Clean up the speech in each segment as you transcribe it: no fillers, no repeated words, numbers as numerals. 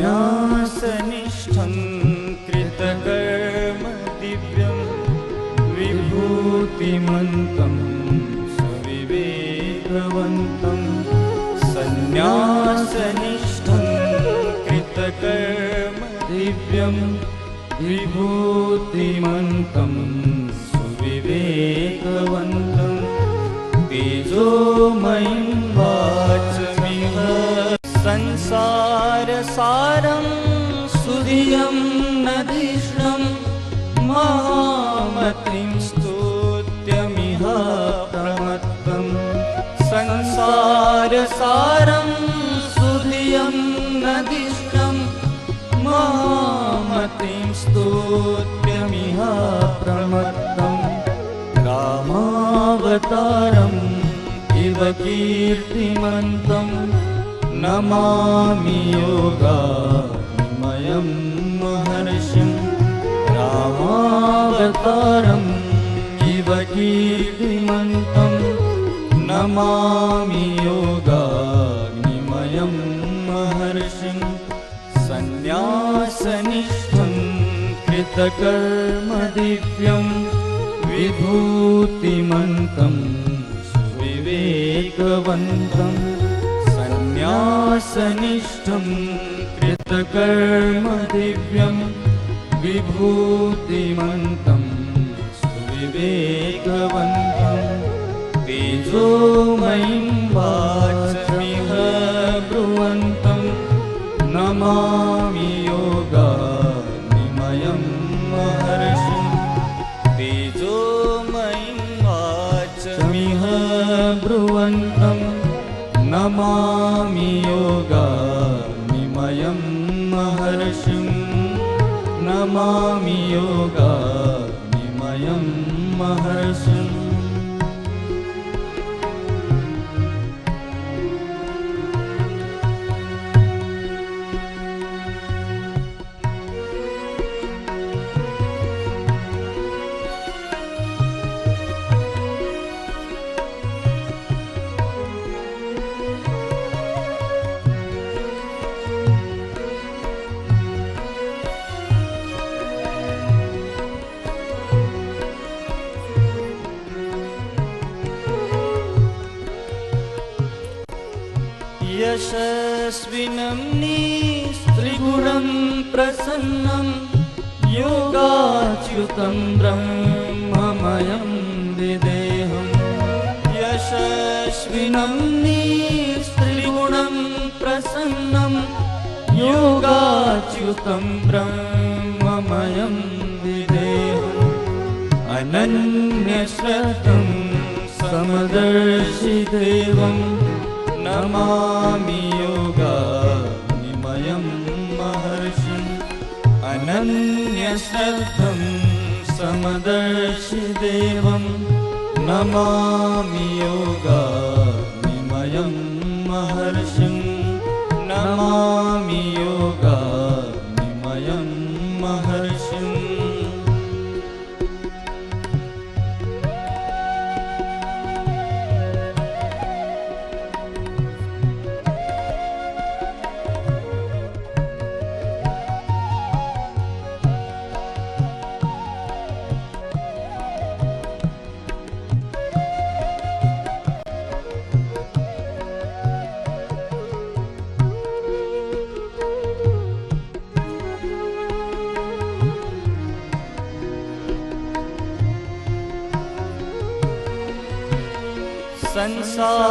सन्न्यासनिष्ठं कृतकर्म दिव्यं विभूतिमन्तं सविवेकवन्तं सन्न्यासनिष्ठं कृतकर्म दिव्यं विभूतिमन्तं सुविवेकवन्तं तेजोमयं वाचमिह संसारसारं सुधियं नदीष्णं महामतिं स्तुत्यमिह प्रमत्तं संसारसारं सुधियं नदीष्णं महामतिं स्तुत्यमिह प्रमत्तं रामावतारम् इव कीर्तिमन्तं नमामि योगामयं महर्षिं रामावतारम् इव कीर्तिमन्तं नमामि योगाग्निमयं महर्षिं सन्न्यासनिष्ठं कृतकर्म दिव्यं विभूतिमन्तं सुविवेकवन्तं सन्न्यासनिष्ठं कृतकर्म दिव्यं विभूतिमन्तं सुविवेकवन्तं तेजोमयं वाचमिह ब्रुवन्तं नमामि योगाग्निमयं महर्षिं तेजोमयं वाचमिह ब्रुवन्तं नमामि योगाग्निमयं महर्षिं नमामि योगाग्निमयं महर्षिं यशस्विनं निस्त्रिगुणं प्रसन्नं योगाच्युतं ब्रह्ममयं विदेहं यशस्विनं निस्त्रिगुणं प्रसन्नं योगाच्युतं ब्रह्ममयं विदेहम् अनन्यश्रद्धं समदर्शिदेवं नमामि योगाग्निमयं महर्षिं अनन्यश्रद्धं समदर्शिदेवं नमामि योगाग्निमयं महर्षिं नमामि योगाग्निमयं महर्षिं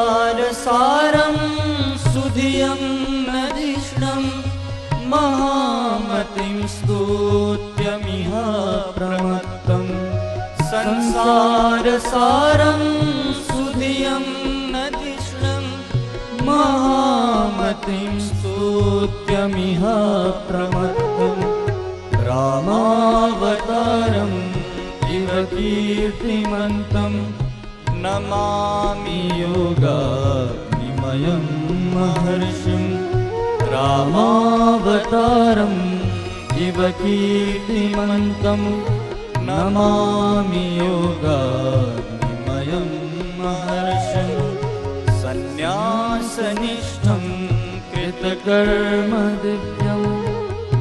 संसारसारं सुधियं नदीष्णं महामतिं स्तुत्यमिह प्रमत्तं संसारसारं सुधियं नदीष्णं महामतिं स्तुत्यमिह प्रमत्तं रामावतारम् इव कीर्तिमन्तं नमामि योगाग्निमयं महर्षिं रामावतारम् इव कीर्तिमन्तं नमामि योगाग्निमयं महर्षिं सन्न्यासनिष्ठं कृत कृतकर्म दिव्यं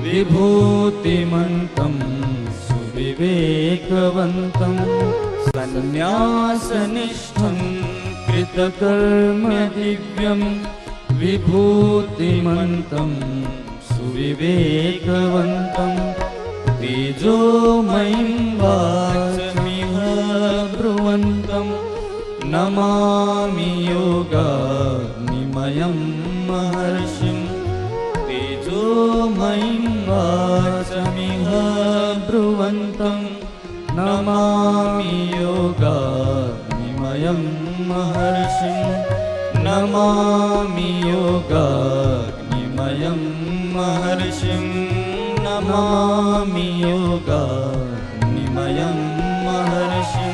विभूतिमन्तं सुविवेकवन्तं सन्न्यासनिष्ठं कृतकर्म दिव्यं विभूतिमन्तं सुविवेकवन्तं तेजोमयं वाचमिह ब्रुवन्तं नमामि योगाग्निमयं महर्षिं तेजोमयं वाचमिह ब्रुवन्तं नमामि योगाग्निमयं महर्षिं नमामि योगाग्निमयं महर्षिं नमामि योगाग्निमयं महर्षिं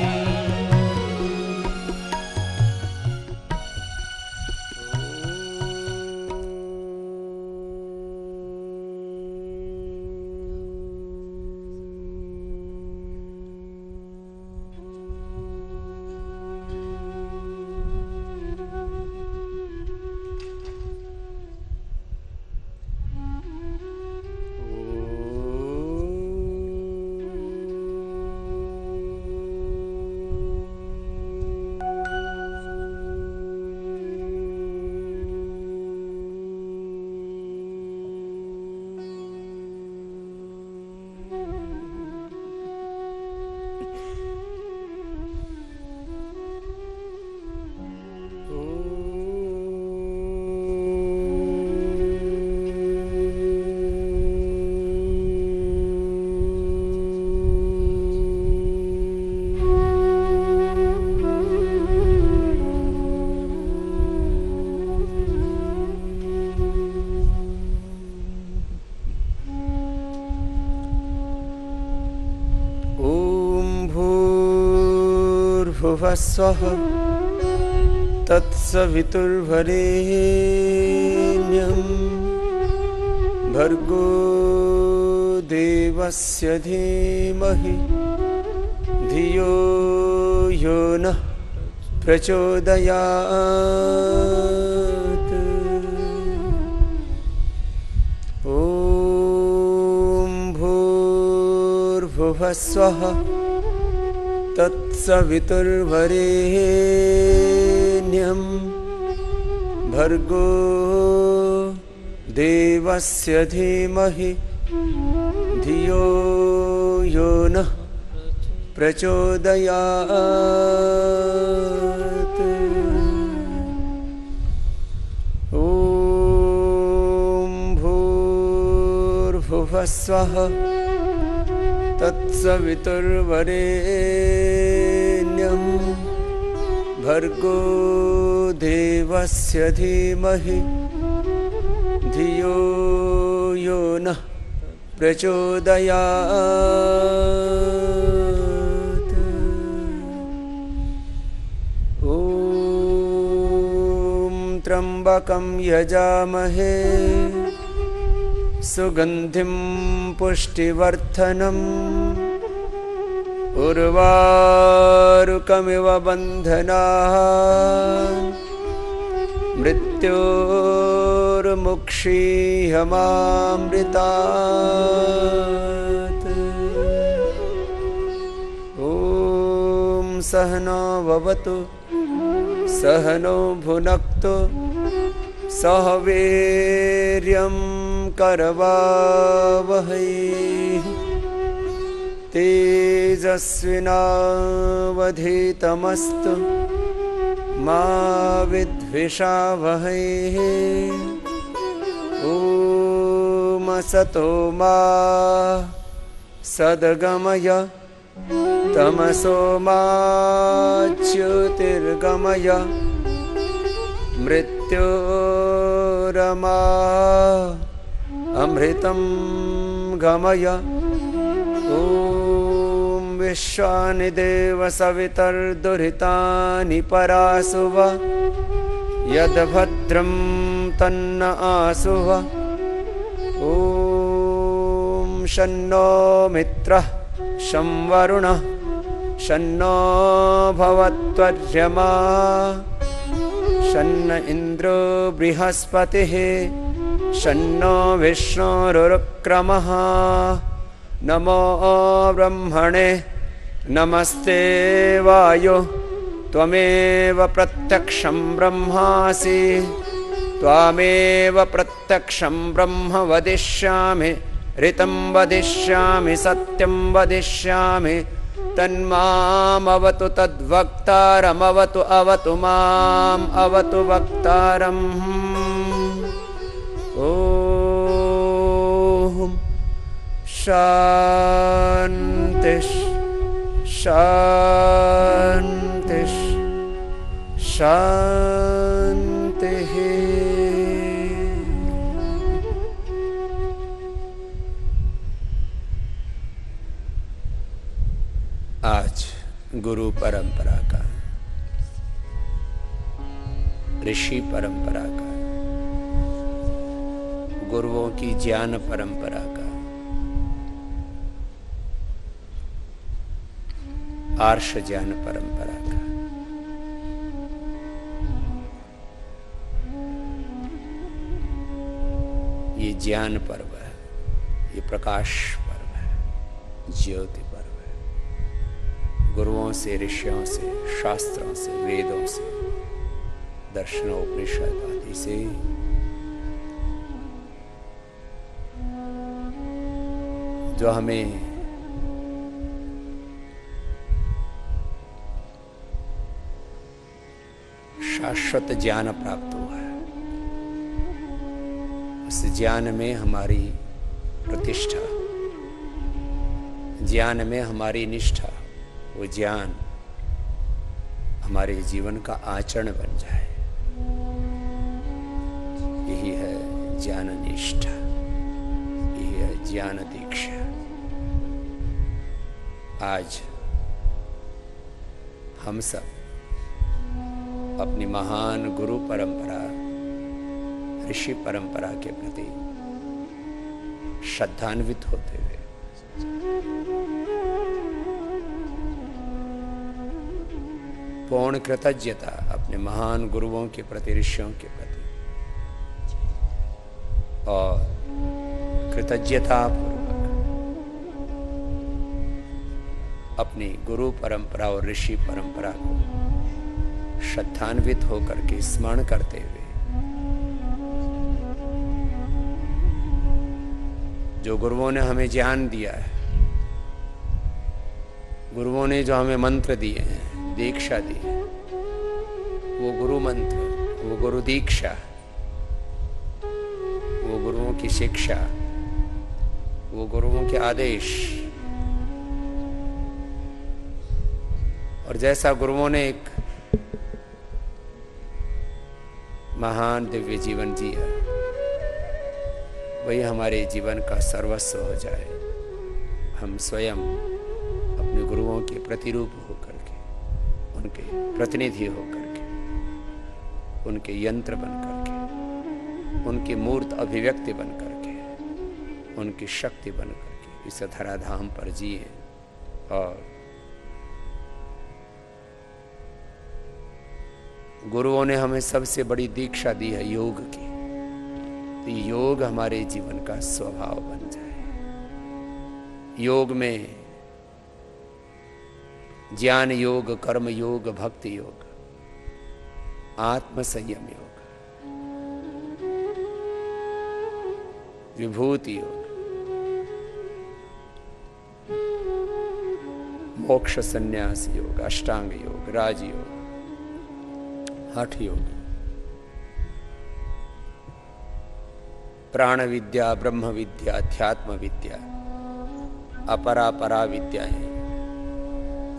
स्वः तत्सवितुर्वरेण्यं भर्गो देवस्य धीमहि धियो यो नः प्रचोदयात्। ॐ भूर्भुवः स्वः तत्सवितुर्वरेण्यं भर्गो देवस्य धीमहि धियो यो नः प्रचोदयात्। ॐ भूर्भुवः स्वः तत्सवितुर्वरेण्यं भर्गो देवस्य धीमहि धियो यो नः प्रचोदयात्। ॐ त्र्यम्बकं यजामहे सुगन्धिं पुष्टिवर्धनम् उर्वारुकमिव बन्धनान् मृत्योर्मुक्षीयमामृतात्। ॐ सहनो भवतु सहनो भुनक्तु सह वीर्यं करवावहै तेजस्विनावधीतमस्तु मा विद्विषावहै। ॐ असतो मा सद्गमय तमसो मा ज्योतिर्गमय मृत्योरमा अमृतं गमय। ॐ विश्वानि देव सवितर्दुरितानि परासुव यद्भद्रं तन्न आसुव। ॐ शन्नो मित्रः शं वरुणः शन्नो भवत्वर्यमा शन्न इन्द्रो बृहस्पतिः शन्नो विष्णुरुक्रमः नमो ब्रह्मणे नमस्ते वायो त्वमेव प्रत्यक्षं ब्रह्मासि त्वामेव प्रत्यक्षं ब्रह्म वदिष्यामि ऋतं वदिष्यामि सत्यं वदिष्यामि तन्मामवतु तद्वक्तारमवतु अवतु माम् अवतु वक्तारम् ॐ शान्ति शान्ति शान्तिः। आज गुरु परंपरा का, ऋषि परंपरा का, गुरुओं की ज्ञान परंपरा का, आर्ष ज्ञान परंपरा का ये ज्ञान पर्व है, ये प्रकाश पर्व है, ज्योति पर्व है। गुरुओं से, ऋषियों से, शास्त्रों से, वेदों से, दर्शनों, उपनिषद आदि से जो हमें शाश्वत ज्ञान प्राप्त हुआ है, उस ज्ञान में हमारी प्रतिष्ठा, ज्ञान में हमारी निष्ठा, वो ज्ञान हमारे जीवन का आचरण बन जाए, यही है ज्ञान निष्ठा, यही है ज्ञान दीक्षा। आज हम सब अपनी महान गुरु परंपरा, ऋषि परंपरा के प्रति श्रद्धान्वित होते हुए पूर्ण कृतज्ञता अपने महान गुरुओं के प्रति, ऋषियों के प्रति और कृतज्ञता पूर्वक अपनी गुरु परंपरा और ऋषि परंपरा को श्रद्धान्वित होकर के स्मरण करते हुए जो गुरुओं ने हमें ज्ञान दिया है, गुरुओं ने जो हमें मंत्र दिए हैं, दीक्षा दी है, वो गुरु मंत्र, वो गुरु दीक्षा, वो गुरुओं की शिक्षा, वो गुरुओं के आदेश, और जैसा गुरुओं ने एक महान दिव्य जीवन जिया, वही हमारे जीवन का सर्वस्व हो जाए। हम स्वयं अपने गुरुओं के प्रतिरूप होकर के, उनके प्रतिनिधि होकर के, उनके यंत्र बन करके, उनकी मूर्त अभिव्यक्ति बन करके, उनकी शक्ति बन करके इस धराधाम पर जिए। और गुरुओं ने हमें सबसे बड़ी दीक्षा दी है योग की, तो योग हमारे जीवन का स्वभाव बन जाए। योग में ज्ञान योग, कर्म योग, भक्ति योग, आत्म संयम योग, विभूति योग, मोक्ष संन्यास योग, अष्टांग योग, राजयोग, हठ योग, प्राण विद्या, ब्रह्म विद्या, अध्यात्म विद्या, अपरा परा विद्याएं,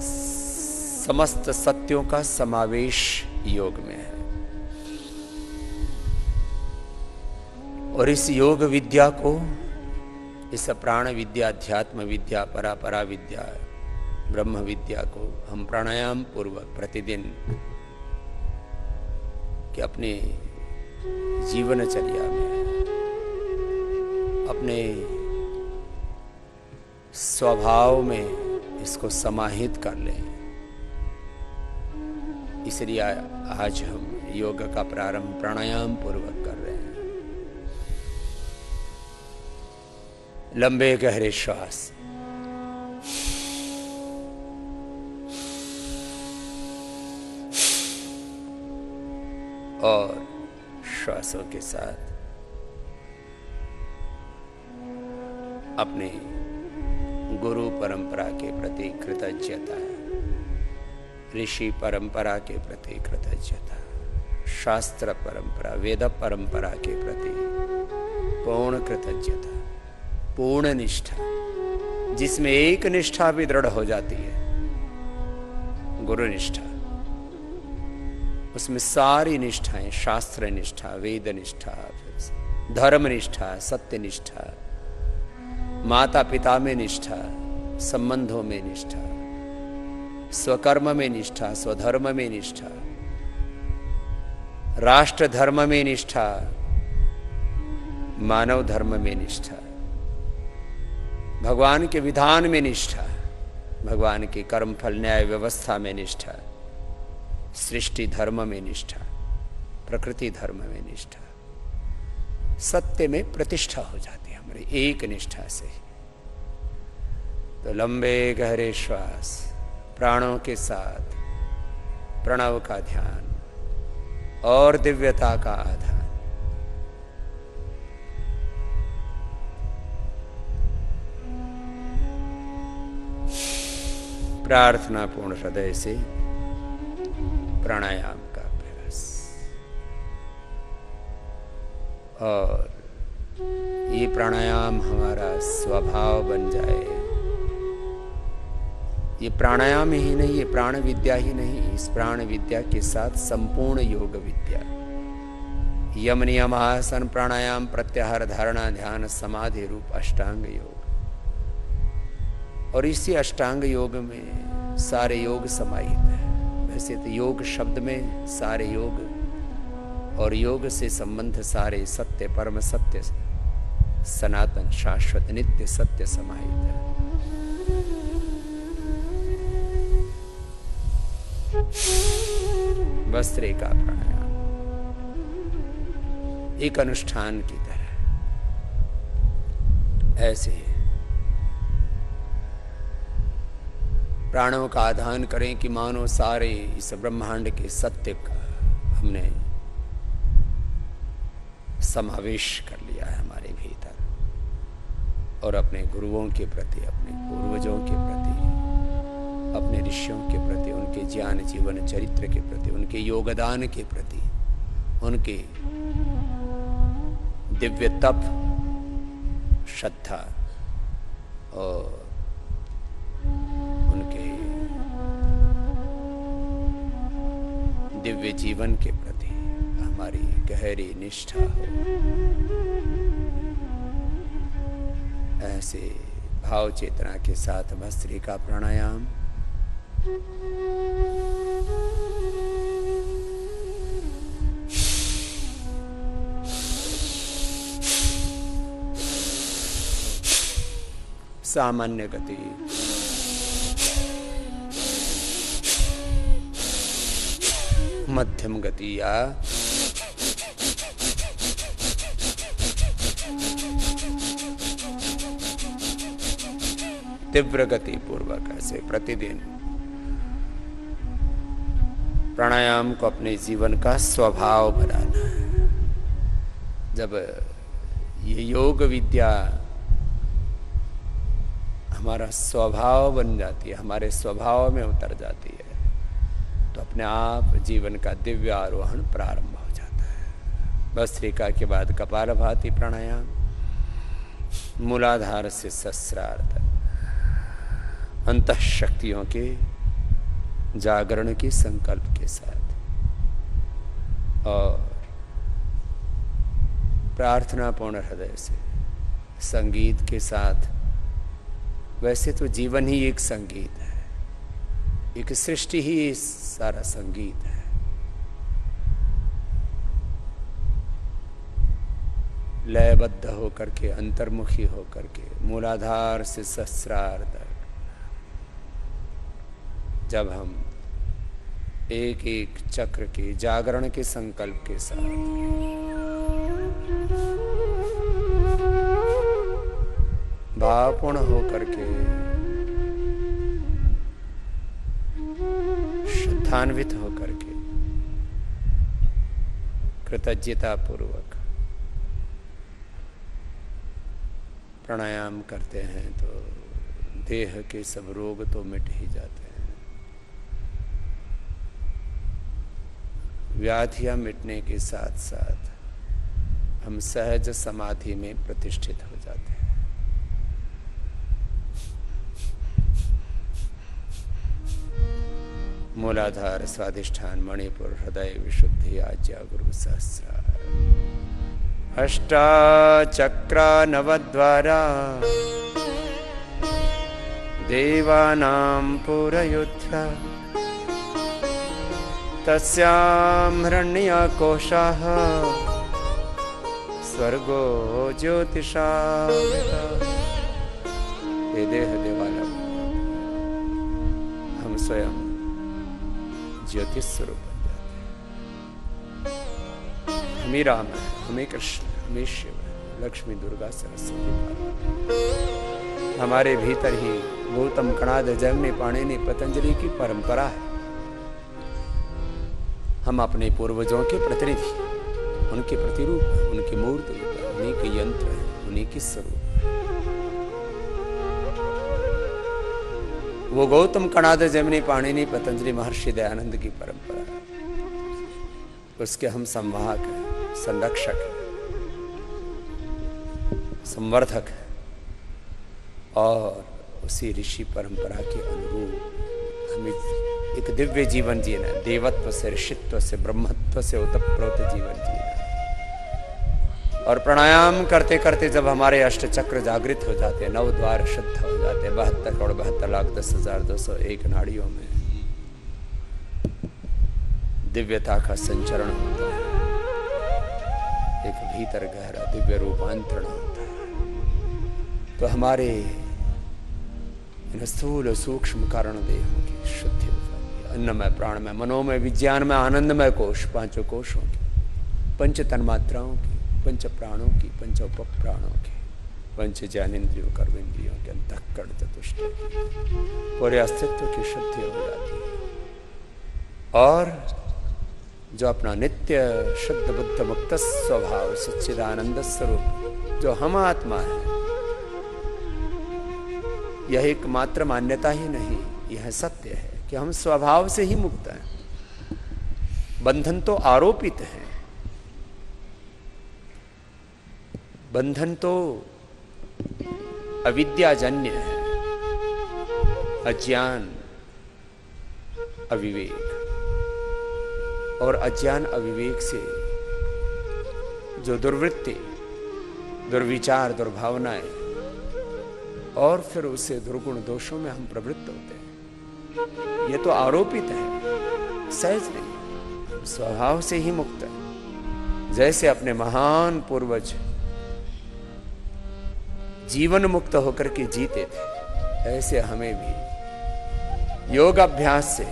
समस्त सत्यों का समावेश योग में है। और इस योग विद्या को, इस प्राण विद्या, अध्यात्म विद्या, परा विद्या, ब्रह्म विद्या को हम प्राणायाम पूर्वक प्रतिदिन कि अपने जीवनचर्या में, अपने स्वभाव में इसको समाहित कर लें। इसलिए आज हम योग का प्रारंभ प्राणायाम पूर्वक कर रहे हैं। लंबे गहरे श्वास, और श्वासों के साथ अपने गुरु परंपरा के प्रति कृतज्ञता, ऋषि परंपरा के प्रति कृतज्ञता, शास्त्र परंपरा, वेद परंपरा के प्रति पूर्ण कृतज्ञता, पूर्ण निष्ठा, जिसमें एक निष्ठा भी दृढ़ हो जाती है, गुरु निष्ठा। उसमें सारी निष्ठाएं, शास्त्र निष्ठा, वेद निष्ठा, धर्म निष्ठा, सत्य निष्ठा, माता पिता में निष्ठा, संबंधों में निष्ठा, स्वकर्म में निष्ठा, स्वधर्म में निष्ठा, राष्ट्र धर्म में निष्ठा, मानव धर्म में निष्ठा, भगवान के विधान में निष्ठा, भगवान की कर्मफल न्याय व्यवस्था में निष्ठा, सृष्टि धर्म में निष्ठा, प्रकृति धर्म में निष्ठा, सत्य में प्रतिष्ठा हो जाती है हमारी एक निष्ठा से। तो लंबे गहरे श्वास, प्राणों के साथ प्रणव का ध्यान और दिव्यता का आधार। प्रार्थना पूर्ण हृदय से प्राणायाम का अभ्यास, और ये प्राणायाम हमारा स्वभाव बन जाए। ये प्राणायाम ही नहीं, ये प्राण विद्या ही नहीं, इस प्राण विद्या के साथ संपूर्ण योग विद्या, यम नियम आसन प्राणायाम प्रत्याहार धारणा ध्यान समाधि रूप अष्टांग योग। और इसी अष्टांग योग में सारे योग समाहित है। वैसे तो योग शब्द में सारे योग और योग से संबंध सारे सत्य, परम सत्य, सनातन शाश्वत नित्य सत्य समाहित है। भस्त्रिका प्राणायाम एक अनुष्ठान की तरह ऐसे प्राणों का आधान करें कि मानो सारे इस ब्रह्मांड के सत्य का हमने समावेश कर लिया है हमारे भीतर, और अपने गुरुओं के प्रति, अपने पूर्वजों के प्रति, अपने ऋषियों के प्रति, उनके ज्ञान जीवन चरित्र के प्रति, उनके योगदान के प्रति, उनके दिव्य तप, श्रद्धा और उनके दिव्य जीवन के प्रति हमारी गहरी निष्ठा हो। ऐसे भाव चेतना के साथ भस्त्रिका प्राणायाम सामान्य गति, मध्यम गति या तीव्र गति पूर्वक ऐसे प्रतिदिन प्राणायाम को अपने जीवन का स्वभाव बनाना है। जब ये योग विद्या हमारा स्वभाव बन जाती है, हमारे स्वभाव में उतर जाती है, तो अपने आप जीवन का दिव्य आरोहण प्रारंभ हो जाता है। भस्त्रिका के बाद कपालभाति प्राणायाम, मूलाधार से सहस्रार तक अंतः शक्तियों के जागरण के संकल्प के साथ, और प्रार्थना पूर्ण हृदय से संगीत के साथ। वैसे तो जीवन ही एक संगीत है, एक सृष्टि ही सारा संगीत है। लयबद्ध होकर के, अंतर्मुखी होकर के, मूलाधार से सहस्रार तक जब हम एक एक चक्र के जागरण के संकल्प के साथ भावपूर्ण होकर के, श्रद्धान्वित होकर के, कृतज्ञता पूर्वक प्राणायाम करते हैं तो देह के सब रोग तो मिट ही जाते हैं। व्याधियां मिटने के साथ साथ हम सहज समाधि में प्रतिष्ठित हो जाते हैं। मूलाधार, स्वाधिष्ठान, मणिपुर, हृदय विशुद्धि, आज्ञा, गुरु सहस्रार, अष्टाचक्रा नवद्वारा, देवानां पुरयुध्या, तस्यां हिरण्यकोशाः, स्वर्गो ज्योतिषावृता। ये देह देवालय, हम स्वयं ज्योतिष स्वरूप बन जाते हैं। हम ही राम है, हम ही कृष्ण, हम ही शिव है, लक्ष्मी, दुर्गा, सरस्वती, पार्वती। हमारे भीतर ही गौतम, कणाद, जैमिनी, पाणिनि, पतंजलि की परंपरा है। हम अपने पूर्वजों के प्रतिनिधि, उनके प्रतिरूप, उनकी मूर्त, उन्हीं के यंत्र है, उन्हीं के स्वरूप। वो गौतम, कणाद, जैमिनी, पाणिनि, पतंजलि, महर्षि दयानंद की परंपरा है। उसके हम संवाहक हैं, संरक्षक हैं, संवर्धक हैं। और उसी ऋषि परंपरा के अनुरूप हमें एक दिव्य जीवन जीना है। देवत्व से, ऋषित्व से, ब्रह्मत्व से ओतप्रोत जीवन जीना है। और प्राणायाम करते करते जब हमारे अष्टचक्र जागृत हो जाते हैं, 9 द्वार शुद्ध हो जाते हैं, 72,72,10,201 नाड़ियों में दिव्यता का संचरण होता है। एक भीतर गहरा दिव्य रूपांतरण होता है। तो हमारे स्थूल सूक्ष्म कारण देहों की शुद्धि हो जाती है। अन्नमय, प्राणमय, मनोमय, विज्ञानमय, आनंदमय कोश, 5 कोशों की, पंच तन्मात्राओं की, पंच प्राणों की, पंच उपप्राणों की, पंच ज्ञानेन्द्रियों, कर्मेंद्रियों के अंतःकरण चतुष्टय पूरे अस्तित्व की शुद्धि हो जाती है। और जो अपना नित्य शुद्ध बुद्ध मुक्त स्वभाव, सच्चिदानंद स्वरूप, जो हम आत्मा है, यह एकमात्र मान्यता ही नहीं, यह सत्य है कि हम स्वभाव से ही मुक्त हैं। बंधन तो आरोपित है, बंधन तो अविद्याजन्य है, अज्ञान, अविवेक। और अज्ञान अविवेक से जो दुर्वृत्ति, दुर्विचार, दुर्भावनाएं, और फिर उससे दुर्गुण दोषों में हम प्रवृत्त होते हैं, ये तो आरोपित है, सहज नहीं। स्वभाव से ही मुक्त है। जैसे अपने महान पूर्वज जीवन मुक्त होकर के जीते थे, ऐसे हमें भी योग अभ्यास से,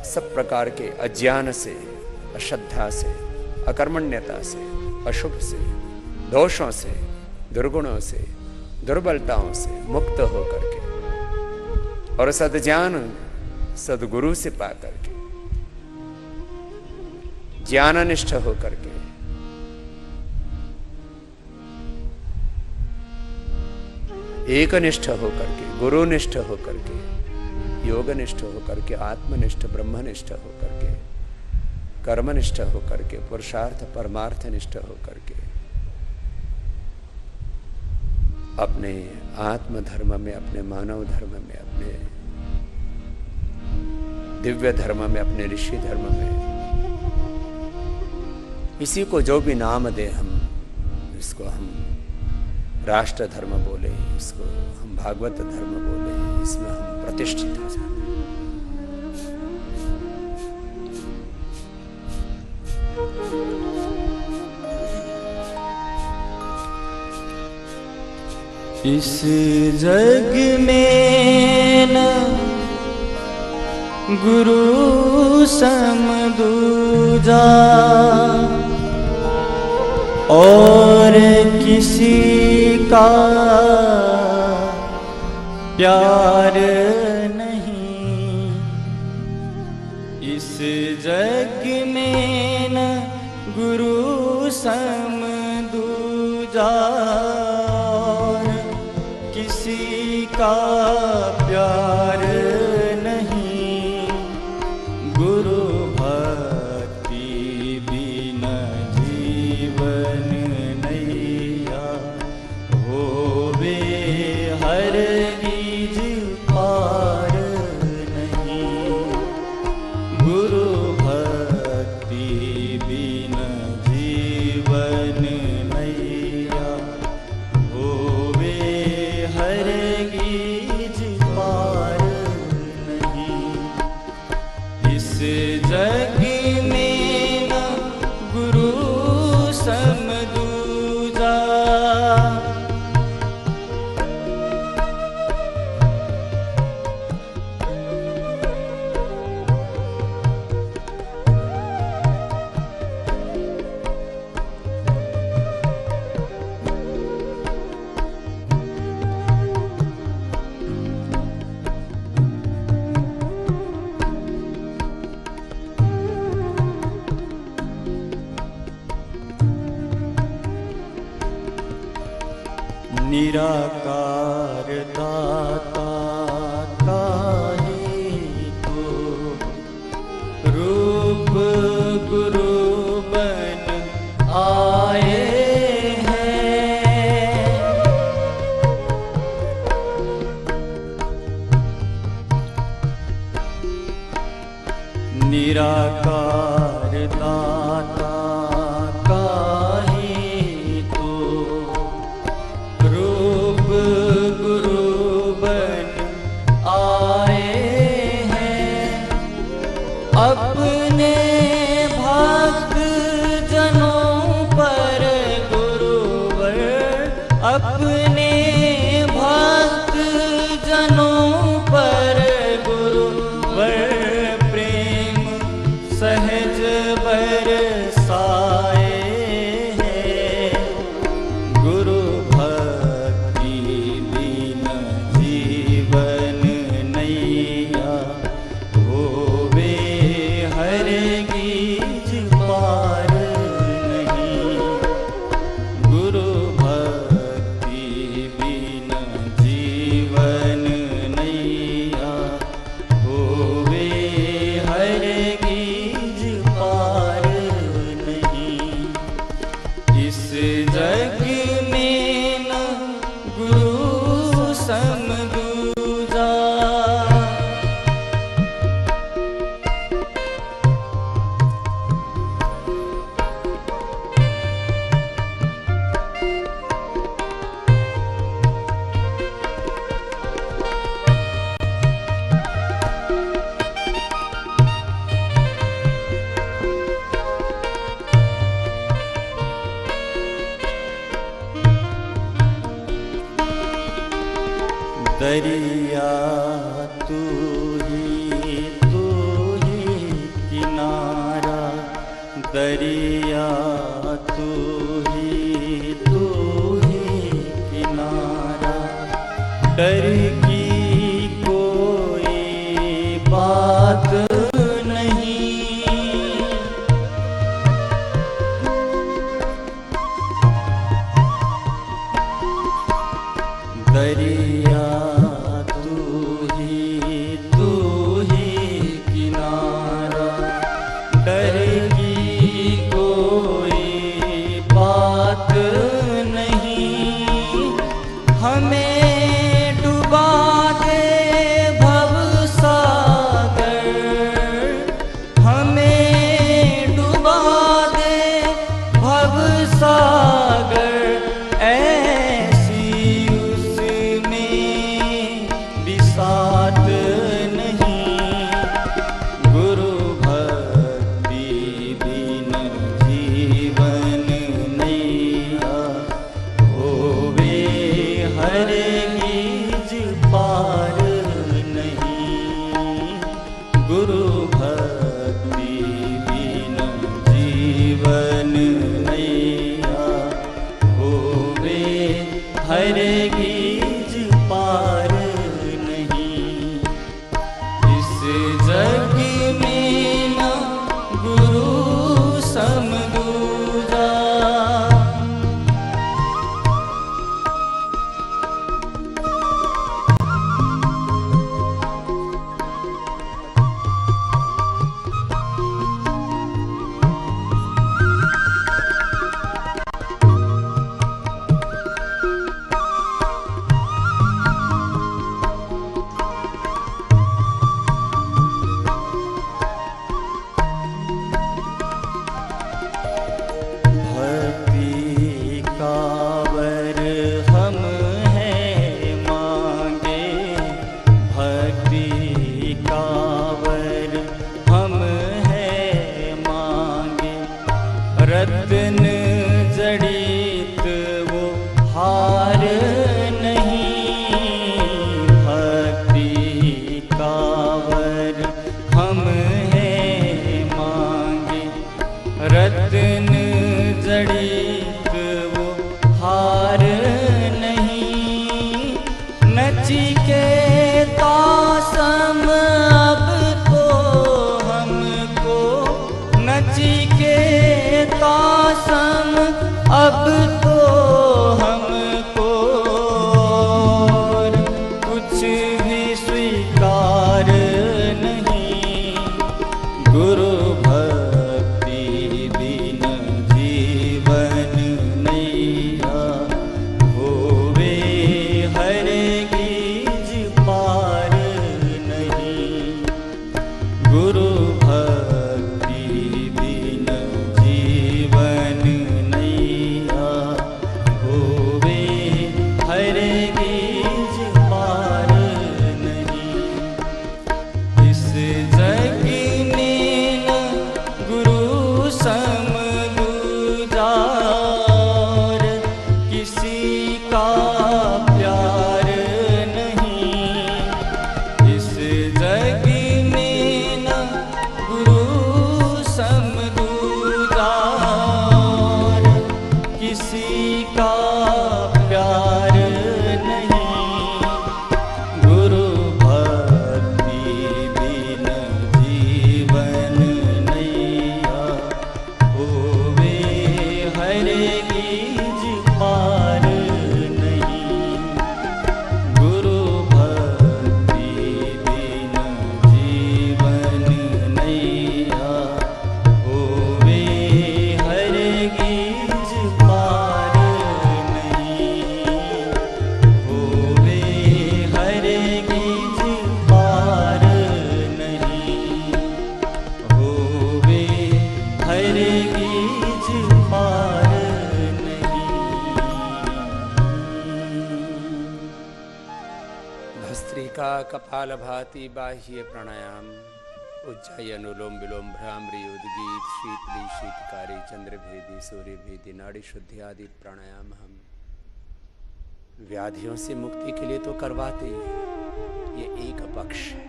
सब प्रकार के अज्ञान से, अश्रद्धा से, अकर्मण्यता से, अशुभ से, दोषों से, दुर्गुणों से, दुर्बलताओं से मुक्त होकर के और सद्ज्ञान सद्गुरु से पा करके, ज्ञाननिष्ठ होकर के, एकनिष्ठ होकर के, गुरुनिष्ठ होकर के, योगनिष्ठ होकर के, आत्मनिष्ठ, ब्रह्मनिष्ठ होकर के, कर्मनिष्ठ होकर के, पुरुषार्थ परमार्थनिष्ठ होकर के, अपने आत्म धर्म में, अपने मानव धर्म में, अपने दिव्य धर्म में, अपने ऋषि धर्म में, इसी को जो भी नाम दे हम, इसको हम राष्ट्र धर्म बोले, इसको हम भागवत धर्म बोले, इसमें हम प्रतिष्ठित हो जाते हैं। इस जग में न गुरु सम दूजा, और किसी का प्यार नहीं इस जग में, न गुरु सम दूजा और किसी का प्यार नहीं। गुरु भक्ति बिना जीवन नैया होवे हरगिज पार नहीं। गुरु भक्ति बिना जीवन नैया होवे हरगिज पार नहीं। इस जग में न गुरु सम दूजा निराकार दाता काहे को रूप गुरु बन आए हैं। निराकार दाता अपने भक्त जनों पर गुरुवर, अपने भक्त जनों पर गुरुवर प्रेम सहज बरसाए हैं। गुरु भक्ति बिना जीवन नैया होवे हरगिज पार नहीं। गुरु भक्ति बिना जीवन नैया होवे हरगिज पार नहीं। इस जग में न गुरु सम दूजा दरिया तू ही किनारा। दरिया तू ही किनारा। डर की कोई बात नहीं। दरिया तू ही किनारा। डर की कोई बात नहीं। हमें डुबा दे भव सागर। हमें डुबा दे भव सागर। साथ नहीं। गुरु भक्ति बिना जीवन नैया होवे हर हरेगी पार नहीं। इस जग में न गुरु सम दूजा। रतन जड़ित वो हार नहीं। भक्ति कावर हम है मांगे। रतन जड़ित वो हार नहीं। नचिकेता सम अब तो हमको। नचिकेता सम अब तो हमको। कुछ भी स्वीकार नहीं। गुरु भक्ति बिन जीवन नैया। होवे हरगिज पार नहीं। गुरु भक्ति बिन जीवन नैया। होवे हरगिज पार नहीं। इस जग में न गुरु सम दूजा। किसी का प्यार नहीं। इस जग में न गुरु सम दूजा। किसी का प्यार नहीं। गुरु भक्ति बिन जीवन नैया। होवे हरगिज पार नहीं। गुरु भक्ति बिन जीवन नैया। होवे हरगिज पार नहीं। होवे हरगिज पार नहीं। होवे हरगिज पार नहीं। भस्त्रिका कपाल भाति बाह्य प्राणायाम। उज्जाई अनुलोम विलोम भ्रामरी उद्गीत शीतली शीतकारी चंद्रभेदी सूर्यभेदी नाड़ी शुद्धि आदि प्राणायाम हम व्याधियों से मुक्ति के लिए तो करवाते ही हैं। ये एक पक्ष है।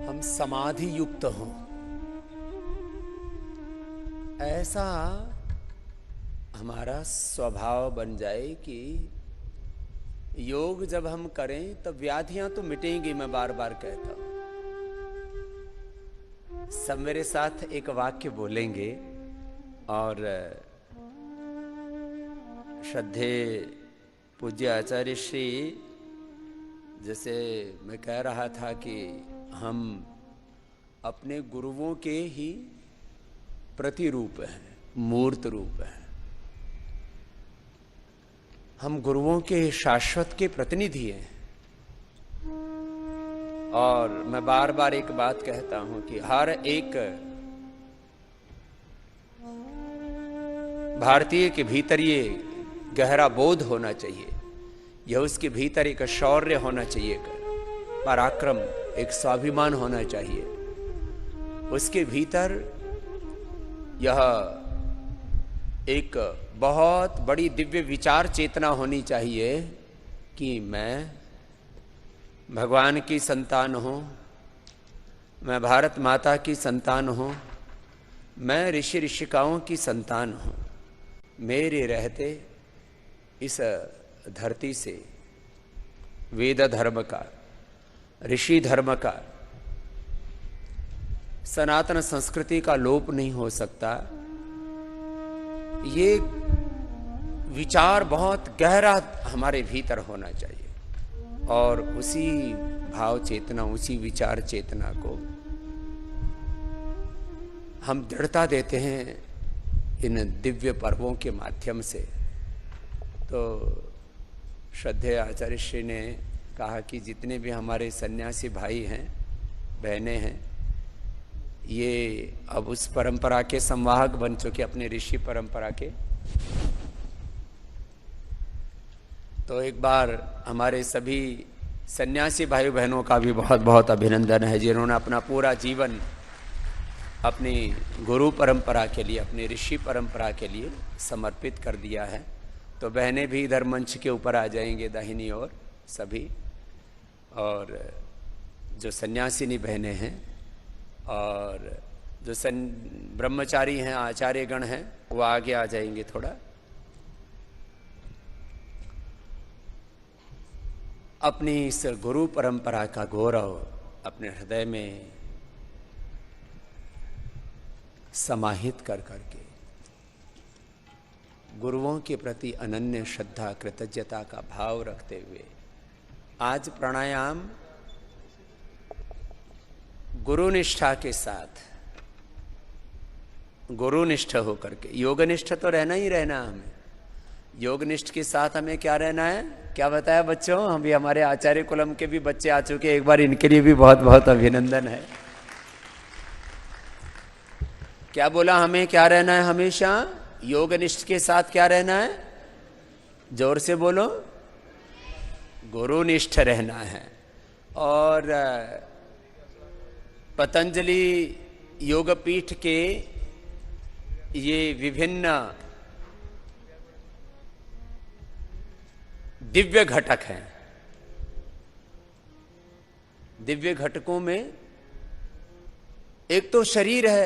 हम समाधि युक्त हों ऐसा हमारा स्वभाव बन जाए कि योग जब हम करें तब व्याधियां तो मिटेंगी। मैं बार बार कहता हूं। सब मेरे साथ एक वाक्य बोलेंगे और श्रद्धे पूज्य आचार्य श्री, जैसे मैं कह रहा था कि हम अपने गुरुओं के ही प्रतिरूप हैं, मूर्त रूप हैं। हम गुरुओं के शाश्वत के प्रतिनिधि हैं। और मैं बार बार एक बात कहता हूं कि हर एक भारतीय के भीतर ये गहरा बोध होना चाहिए। यह उसके भीतर एक शौर्य होना चाहिए, पराक्रम, एक स्वाभिमान होना चाहिए। उसके भीतर यह एक बहुत बड़ी दिव्य विचार चेतना होनी चाहिए कि मैं भगवान की संतान हूँ, मैं भारत माता की संतान हूँ, मैं ऋषि ऋषिकाओं की संतान हूँ। मेरे रहते इस धरती से वेद धर्म का, ऋषि धर्म का, सनातन संस्कृति का लोप नहीं हो सकता। ये विचार बहुत गहरा हमारे भीतर होना चाहिए और उसी भाव चेतना, उसी विचार चेतना को हम दृढ़ता देते हैं इन दिव्य पर्वों के माध्यम से। तो श्रद्धेय आचार्य श्री ने कहा कि जितने भी हमारे सन्यासी भाई हैं, बहनें हैं, ये अब उस परंपरा के संवाहक बन चुके, अपने ऋषि परंपरा के। तो एक बार हमारे सभी सन्यासी भाई बहनों का भी बहुत बहुत अभिनंदन है, जिन्होंने अपना पूरा जीवन अपनी गुरु परंपरा के लिए, अपनी ऋषि परंपरा के लिए समर्पित कर दिया है। तो बहनें भी इधर मंच के ऊपर आ जाएंगे, दाहिनी ओर सभी, और जो सन्यासिनी बहनें हैं और जो ब्रह्मचारी हैं, आचार्यगण हैं, वो आगे आ जाएंगे थोड़ा। अपनी इस गुरु परंपरा का गौरव अपने हृदय में समाहित कर करके गुरुओं के प्रति अनन्य श्रद्धा, कृतज्ञता का भाव रखते हुए आज प्राणायाम गुरुनिष्ठा के साथ, गुरुनिष्ठ होकर के, योगनिष्ठ तो रहना ही रहना हमें। योगनिष्ठ के साथ हमें क्या रहना है, क्या बताया बच्चों? हम भी, हमारे आचार्य कुलम के भी बच्चे आ चुके, एक बार इनके लिए भी बहुत बहुत अभिनंदन है। क्या बोला, हमें क्या रहना है हमेशा? योगनिष्ठ के साथ क्या रहना है? जोर से बोलो, गुरुनिष्ठ रहना है। और पतंजलि योगपीठ के ये विभिन्न दिव्य घटक हैं। दिव्य घटकों में एक तो शरीर है,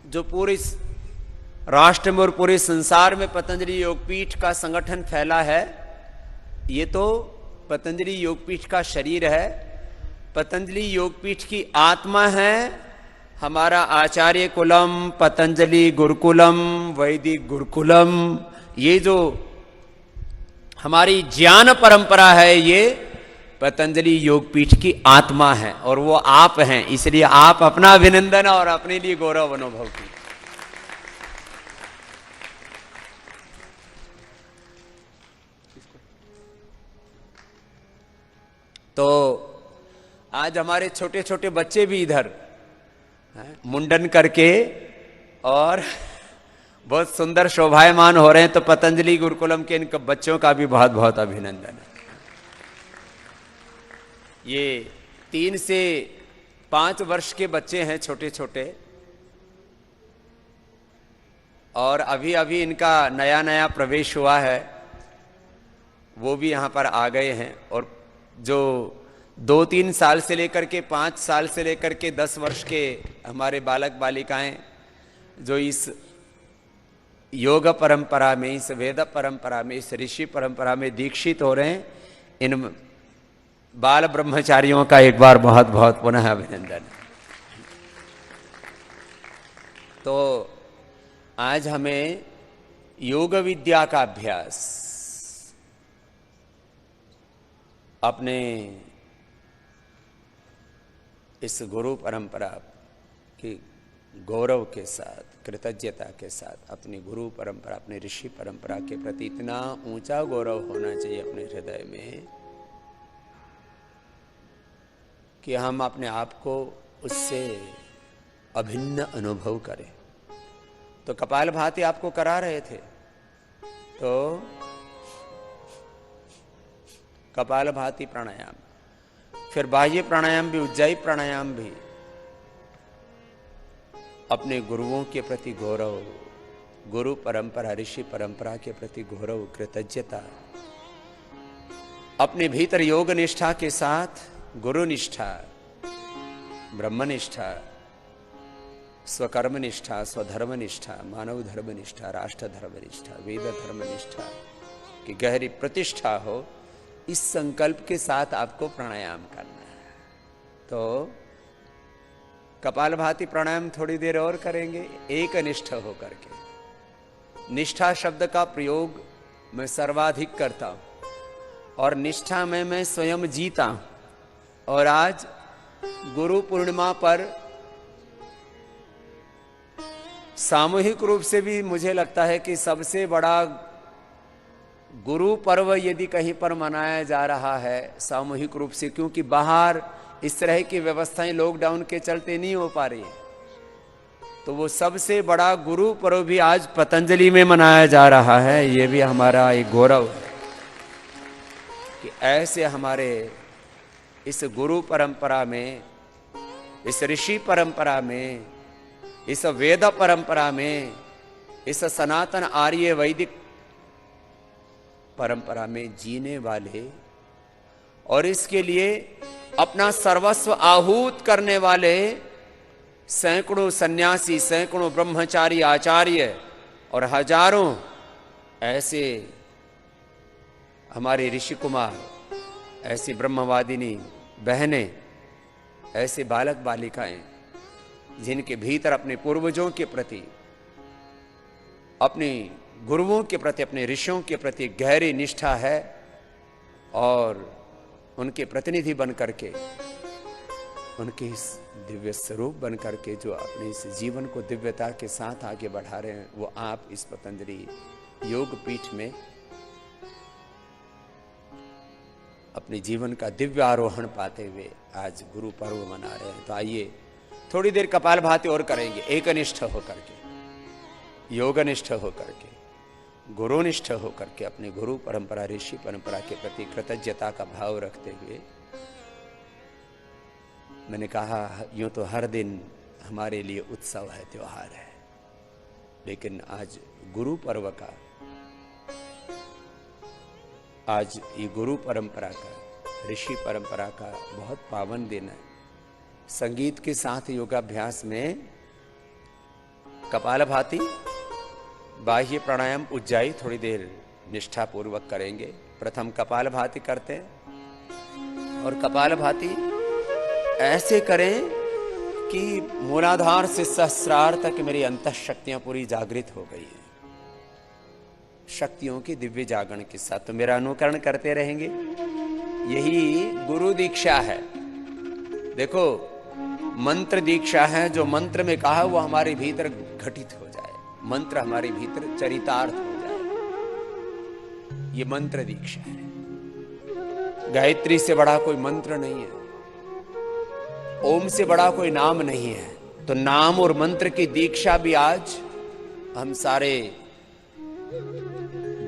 जो पूरे राष्ट्र में और पूरे संसार में पतंजलि योगपीठ का संगठन फैला है। ये तो पतंजलि योगपीठ का शरीर है। पतंजलि योगपीठ की आत्मा है हमारा आचार्य कुलम, पतंजलि गुरुकुलम, वैदिक गुरुकुलम। ये जो हमारी ज्ञान परंपरा है, ये पतंजलि योगपीठ की आत्मा है और वो आप हैं। इसलिए आप अपना अभिनंदन और अपने लिए गौरव अनुभव कीजिए। तो आज हमारे छोटे छोटे बच्चे भी इधर मुंडन करके और बहुत सुंदर शोभायमान हो रहे हैं। तो पतंजलि गुरुकुलम के इन बच्चों का भी बहुत बहुत अभिनंदन है। ये 3 से 5 वर्ष के बच्चे हैं, छोटे छोटे, और अभी अभी इनका नया नया प्रवेश हुआ है, वो भी यहाँ पर आ गए हैं। और जो 2-3 साल से लेकर के 5 साल से लेकर के 10 वर्ष के हमारे बालक बालिकाएं जो इस योग परंपरा में, इस वेद परंपरा में, इस ऋषि परंपरा में दीक्षित हो रहे हैं, इन बाल ब्रह्मचारियों का एक बार बहुत बहुत पुनः अभिनंदन। तो आज हमें योग विद्या का अभ्यास अपने इस गुरु परंपरा की गौरव के साथ, कृतज्ञता के साथ, अपनी गुरु परंपरा, अपने ऋषि परंपरा के प्रति इतना ऊंचा गौरव होना चाहिए अपने हृदय में कि हम अपने आप को उससे अभिन्न अनुभव करें। तो कपालभाति आपको करा रहे थे, तो कपालभाति प्राणायाम, फिर बाह्य प्राणायाम भी, उज्जाई प्राणायाम भी, अपने गुरुओं के प्रति गौरव, गुरु परंपरा, ऋषि परंपरा के प्रति गौरव, कृतज्ञता, अपने भीतर योग निष्ठा के साथ गुरु निष्ठा, ब्रह्म निष्ठा, स्वकर्म निष्ठा, स्वधर्म निष्ठा, मानव धर्म निष्ठा, राष्ट्र धर्म निष्ठा, वेद धर्म निष्ठा की गहरी प्रतिष्ठा हो, इस संकल्प के साथ आपको प्राणायाम करना है। तो कपालभाति प्राणायाम थोड़ी देर और करेंगे, एक निष्ठ होकर के। निष्ठा शब्द का प्रयोग मैं सर्वाधिक करता हूं और निष्ठा में मैं स्वयं जीता हूं। और आज गुरु पूर्णिमा पर सामूहिक रूप से भी मुझे लगता है कि सबसे बड़ा गुरु पर्व यदि कहीं पर मनाया जा रहा है सामूहिक रूप से, क्योंकि बाहर इस तरह की व्यवस्थाएं लॉकडाउन के चलते नहीं हो पा रही है, तो वो सबसे बड़ा गुरु पर्व भी आज पतंजलि में मनाया जा रहा है। ये भी हमारा एक गौरव है कि ऐसे हमारे इस गुरु परंपरा में, इस ऋषि परंपरा में, इस वेद परंपरा में, इस सनातन आर्य वैदिक परंपरा में जीने वाले और इसके लिए अपना सर्वस्व आहूत करने वाले सैकड़ों सन्यासी, सैकड़ों ब्रह्मचारी आचार्य और हजारों ऐसे हमारे ऋषि कुमार, ऐसी ब्रह्मवादिनी बहनें, ऐसे बालक बालिकाएं जिनके भीतर अपने पूर्वजों के प्रति, अपने गुरुओं के प्रति, अपने ऋषियों के प्रति गहरी निष्ठा है और उनके प्रतिनिधि बन करके, उनके इस दिव्य स्वरूप बन करके जो अपने इस जीवन को दिव्यता के साथ आगे बढ़ा रहे हैं, वो आप इस पतंजलि योग पीठ में अपने जीवन का दिव्य आरोहण पाते हुए आज गुरु पर्व मना रहे हैं। तो आइए थोड़ी देर कपालभाति और करेंगे, एकनिष्ठ होकर के, योगनिष्ठ होकर के, गुरुनिष्ठ होकर के, अपने गुरु परंपरा, ऋषि परंपरा के प्रति कृतज्ञता का भाव रखते हुए। मैंने कहा यूं तो हर दिन हमारे लिए उत्सव है, त्योहार है, लेकिन आज गुरु पर्व का, आज ये गुरु परंपरा का, ऋषि परंपरा का बहुत पावन दिन है। संगीत के साथ योगाभ्यास में कपालभाति, बाह्य प्राणायाम, उज्जाई थोड़ी देर निष्ठा पूर्वक करेंगे। प्रथम कपालभाति करते हैं और कपालभाति ऐसे करें कि मूलाधार से सहस्रार तक मेरी अंतः शक्तियां पूरी जागृत हो गई है, शक्तियों की दिव्य जागरण के साथ। तो मेरा अनुकरण करते रहेंगे, यही गुरु दीक्षा है। देखो, मंत्र दीक्षा है, जो मंत्र में कहा वो हमारे भीतर घटित हो जाए, मंत्र हमारे भीतर चरितार्थ हो जाए, ये मंत्र दीक्षा है। गायत्री से बड़ा कोई मंत्र नहीं है, ओम से बड़ा कोई नाम नहीं है। तो नाम और मंत्र की दीक्षा भी आज हम सारे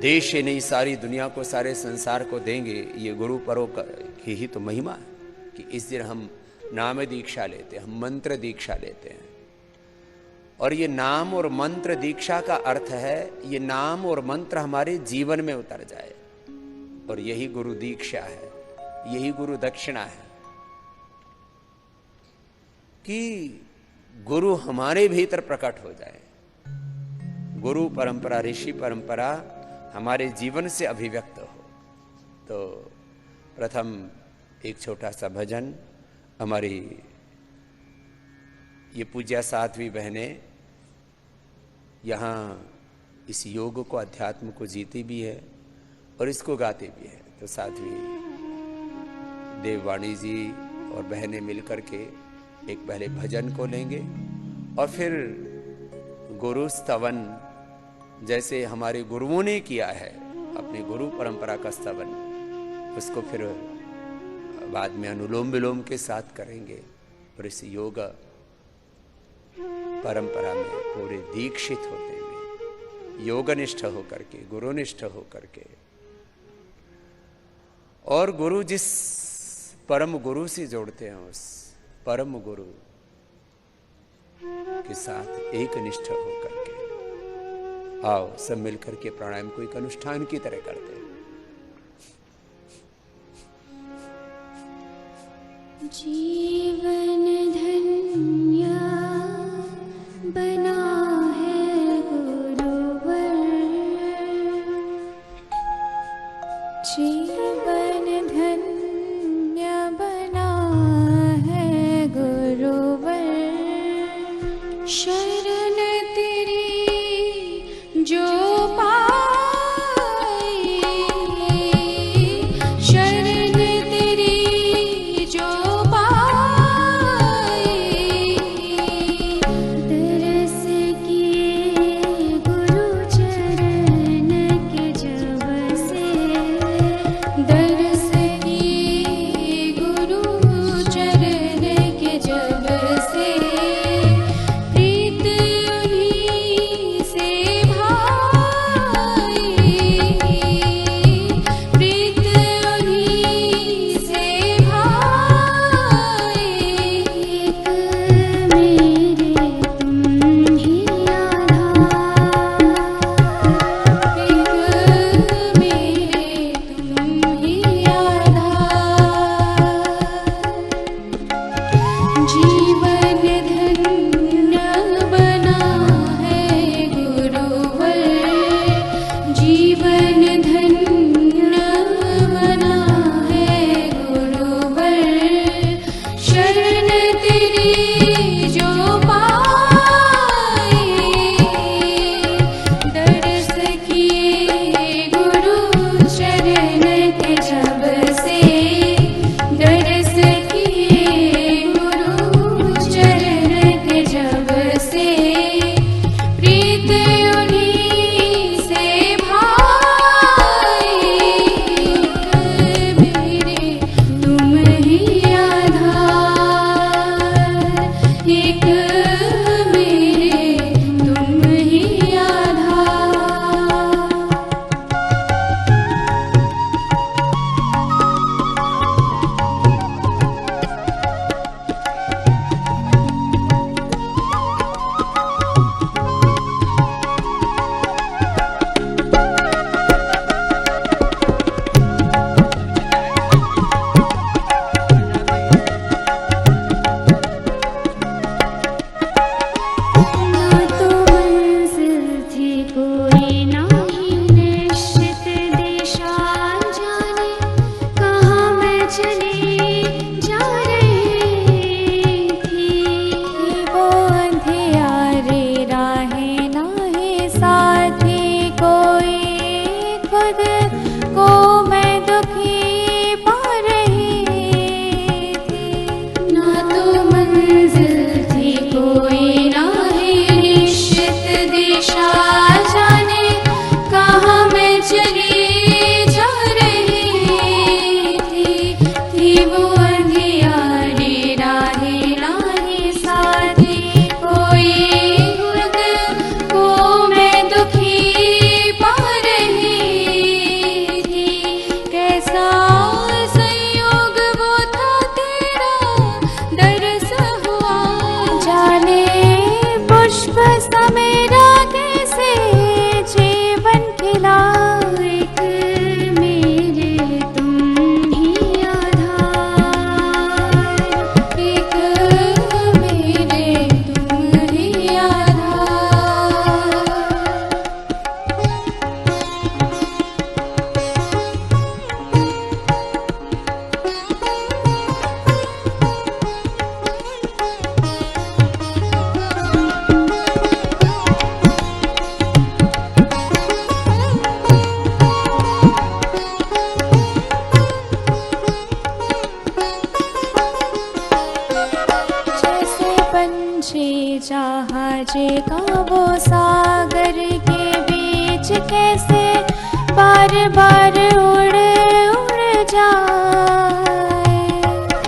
देश ही नहीं, सारी दुनिया को, सारे संसार को देंगे। ये गुरु पर्व की ही तो महिमा है कि इस दिन हम नाम दीक्षा लेते हैं, हम मंत्र दीक्षा लेते हैं। और ये नाम और मंत्र दीक्षा का अर्थ है, ये नाम और मंत्र हमारे जीवन में उतर जाए, और यही गुरु दीक्षा है, यही गुरु दक्षिणा है कि गुरु हमारे भीतर प्रकट हो जाए, गुरु परंपरा, ऋषि परंपरा हमारे जीवन से अभिव्यक्त हो। तो प्रथम एक छोटा सा भजन, हमारी ये पूज्या साध्वी बहनें यहाँ इस योग को, अध्यात्म को जीती भी है और इसको गाती भी है। तो साध्वी देववाणी जी और बहनें मिलकर के एक पहले भजन को लेंगे और फिर गुरु स्तवन, जैसे हमारे गुरुओं ने किया है अपनी गुरु परंपरा का स्तवन, उसको फिर बाद में अनुलोम विलोम के साथ करेंगे। और इस योग परंपरा में पूरे दीक्षित होते हुए, योगनिष्ठ होकर के, गुरुनिष्ठ होकर के, और गुरु जिस परम गुरु से जोड़ते हैं उस परम गुरु के साथ एक निष्ठ होकर के आओ सब मिलकर के प्राणायाम को एक अनुष्ठान की तरह करते हैं। जीवन धन्य बना है गुरुवर, जीवन धन्य बना है गुरुवर। शरण तेरी जो पाई, शरण तेरी जो पाई, दरस किए गुरु चरण के जब से, दरस किए गुरु चरण के जब से, प्रीत उन्हीं से भाई, प्रीत उन्हीं से भाई। एक मेरे तुम ही आधार, एक मेरे तुम ही आधार। जीवन धन्य बना है गुरुवर, जीवन धन्य बना है गुरुवर। शरण तेरी जो पाई, दरस किए गुरु चरण के जब से, दरस किए गुरु चरण के जब से, प्रीत उन्हीं से भाई। मेरे तुम ही आधार, एक मेरे तुम ही आधार। ना तो मंजिल थी कोई, ना ही निश्चित दिशा, जाने कहाँ मैं चली जा रही थी। वो अंधियारी राहें, ना ही साथी कोई, खुद को मैं दुखी पा रही थी। ना तो मंजिल थी कोई, ना ही निश्चित दिशा, जाने कहाँ मैं चली जा रही थी। वो अंधियारी राहें, ना ही साथी कोई, खुद को मैं दुखी पा रही थी। कैसा संयोग वो था तेरा दरस हुआ, जाने पुष्प सा मेरा कैसे जीवन खिला। एक मेरे तुम ही आधार, एक मेरे तुम ही आधार। जैसे पंछी जहाज का वो सागर के बीच, कैसे बार बार उड़ उड़ जाए।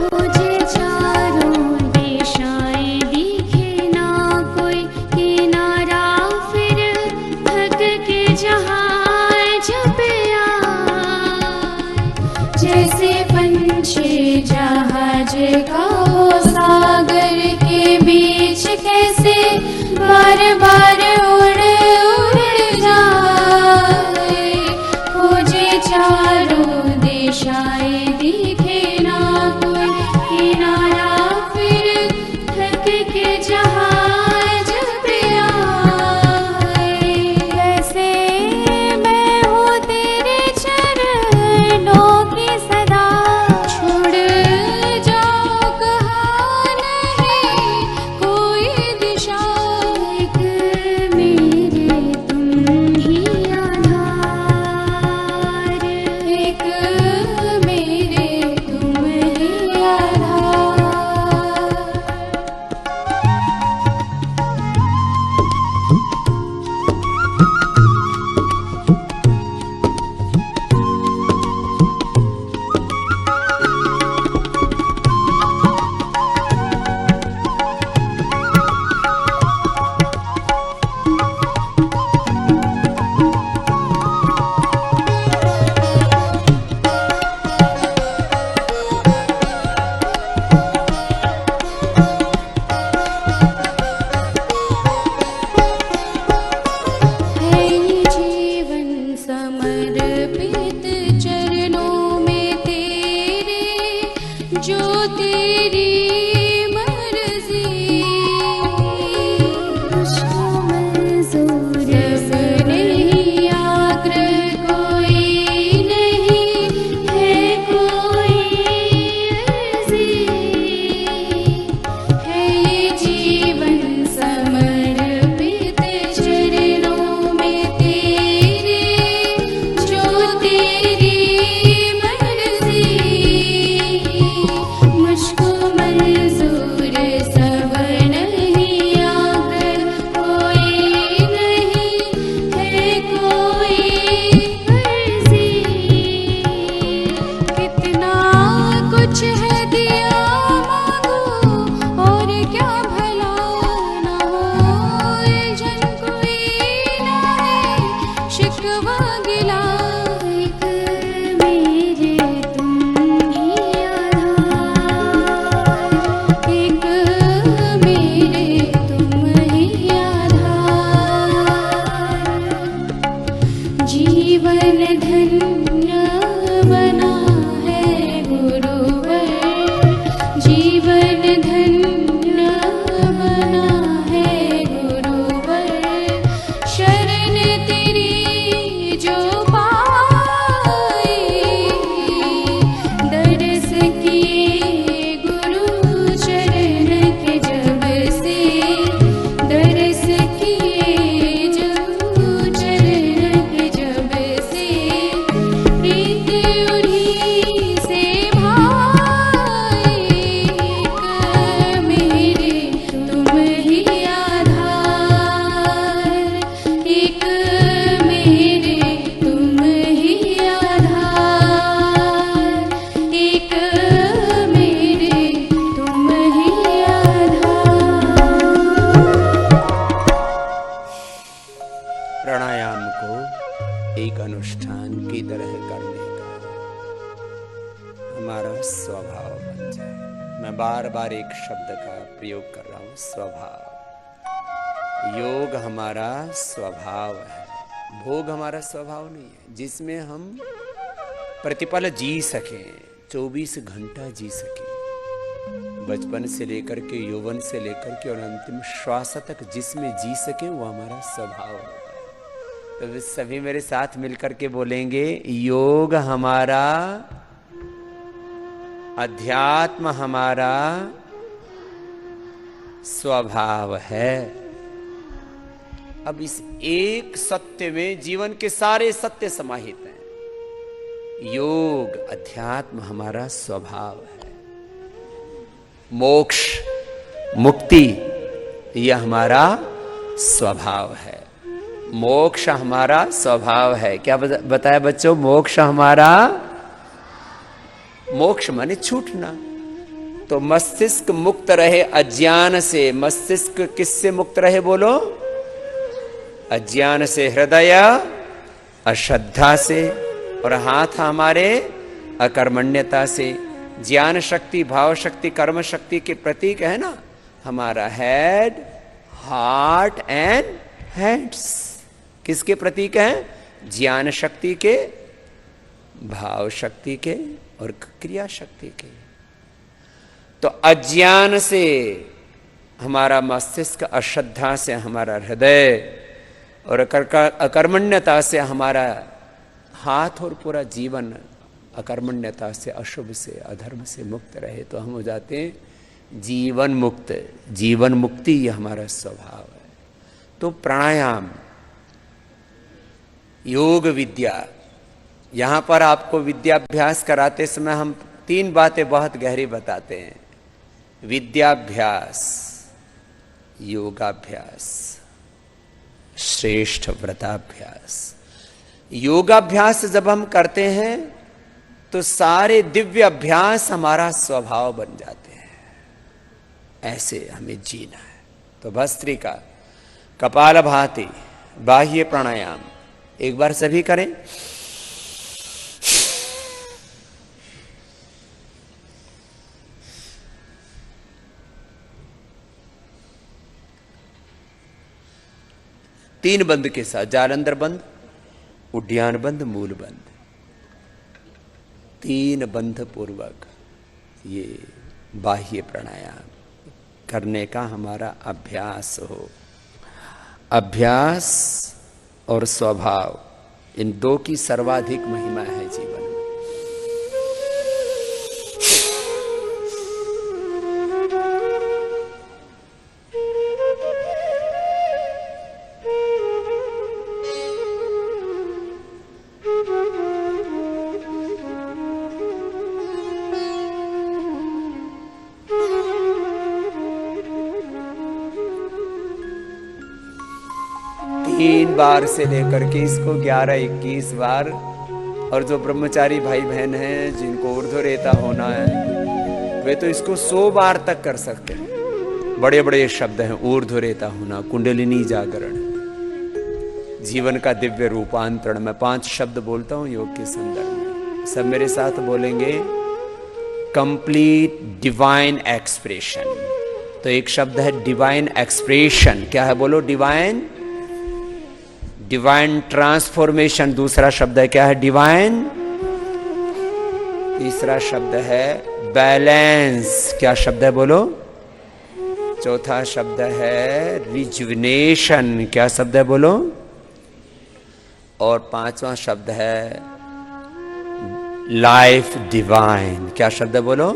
मुझे चारों दिशाएं दिखे ना कोई किनारा, फिर थक के जहाँ जब आए। जैसे पंछी जहाज का वो सागर के बीच, कैसे बार बार उड़ उड़ जाए। खोजे चारों दिशाएं दिखे ना कोई किनारा, फिर थक के जहाँ जब समर्पित चरणों में तेरे, जो तेरी मर्जी। मुझको मंजूर सब नहीं, आग्रह कोई नहीं है, कोई अर्जी है ये जीवन समर्पित चरणों में तेरे, जो तेरी मर्जी। मुझको मंजूर सब नहीं, आग्रह कोई नहीं है, कोई अर्जी। कितना कुछ है दिया मांगो, और क्या भला ना हो, उलझन कोई ना है, शिकवा गिला। एक मेरे तुम ही आधार, एक मेरे तुम ही आधार। जीवन धन्य बना है गुरुवर, जीवन धन्य बना है गुरुवर। शरण तेरी जो पाई, दरस किए गुरु चरण के जब से, दरस किए जो चरण के जब से। प्रीत उन्हीं से भाई, एक मेरे तुम ही आधार, एक मेरे तुम ही आधार, एक मेरे तुम ही आधार। प्राणायाम को एक अनुष्ठान की तरह करने का हमारा स्वभाव बन जाए। मैं बार बार एक शब्द का प्रयोग कर रहा हूं, स्वभाव। योग हमारा स्वभाव है, भोग हमारा स्वभाव नहीं है, जिसमें हम प्रतिपल जी सकें, 24 घंटा जी सकें, बचपन से लेकर के, यौवन से लेकर के और अंतिम श्वास तक जिसमें जी सके, वो हमारा स्वभाव होता है। तो सभी मेरे साथ मिलकर के बोलेंगे, योग हमारा, अध्यात्म हमारा स्वभाव है। अब इस एक सत्य में जीवन के सारे सत्य समाहित हैं। योग अध्यात्म हमारा स्वभाव है, मोक्ष मुक्ति यह हमारा स्वभाव है, मोक्ष हमारा स्वभाव है। क्या बताया बच्चों? मोक्ष हमारा, मोक्ष माने छूटना। तो मस्तिष्क मुक्त रहे अज्ञान से। मस्तिष्क किससे मुक्त रहे बोलो? अज्ञान से, हृदय अश्रद्धा से, और हाथ हमारे अकर्मण्यता से। ज्ञान शक्ति, भाव शक्ति, कर्म शक्ति के प्रतीक है ना हमारा हेड, हार्ट एंड हैंड्स। किसके प्रतीक हैं? ज्ञान शक्ति के, भाव शक्ति के और क्रिया शक्ति के। तो अज्ञान से हमारा मस्तिष्क, अश्रद्धा से हमारा हृदय और अकर्मण्यता से हमारा हाथ और पूरा जीवन अकर्मण्यता से, अशुभ से, अधर्म से मुक्त रहे, तो हम हो जाते हैं जीवन मुक्त। जीवन मुक्ति ये हमारा स्वभाव है। तो प्राणायाम, योग विद्या, यहां पर आपको विद्याभ्यास कराते समय हम 3 बातें बहुत गहरी बताते हैं। विद्याभ्यास, योगाभ्यास, श्रेष्ठ व्रताभ्यास। योगाभ्यास जब हम करते हैं तो सारे दिव्य अभ्यास हमारा स्वभाव बन जाते हैं। ऐसे हमें जीना है। तो भस्त्रिका, कपालभाति, बाह्य प्राणायाम एक बार सभी करें। तीन बंद के साथ, जालंधर बंद, उड्डयन बंध, मूल बंध, 3 बंध पूर्वक ये बाह्य प्राणायाम करने का हमारा अभ्यास हो। अभ्यास और स्वभाव, इन 2 की सर्वाधिक महिमा है जीवन में। 3 बार से लेकर के इसको 11-21 बार, और जो ब्रह्मचारी भाई बहन हैं जिनको ऊर्ध्वरेता होना है वे तो इसको 100 बार तक कर सकते हैं। बड़े बड़े शब्द हैं, ऊर्ध्वरेता होना, कुंडलिनी जागरण, जीवन का दिव्य रूपांतरण। मैं 5 शब्द बोलता हूं योग के संदर्भ में, सब मेरे साथ बोलेंगे। कंप्लीट डिवाइन एक्सप्रेशन, तो एक शब्द है डिवाइन एक्सप्रेशन। क्या है बोलो? डिवाइन। डिवाइन ट्रांसफॉर्मेशन दूसरा शब्द है। क्या है? डिवाइन। तीसरा शब्द है बैलेंस। क्या शब्द है बोलो? चौथा शब्द है रिजुविनेशन। क्या शब्द है बोलो? और 5वां शब्द है लाइफ डिवाइन। क्या शब्द है बोलो?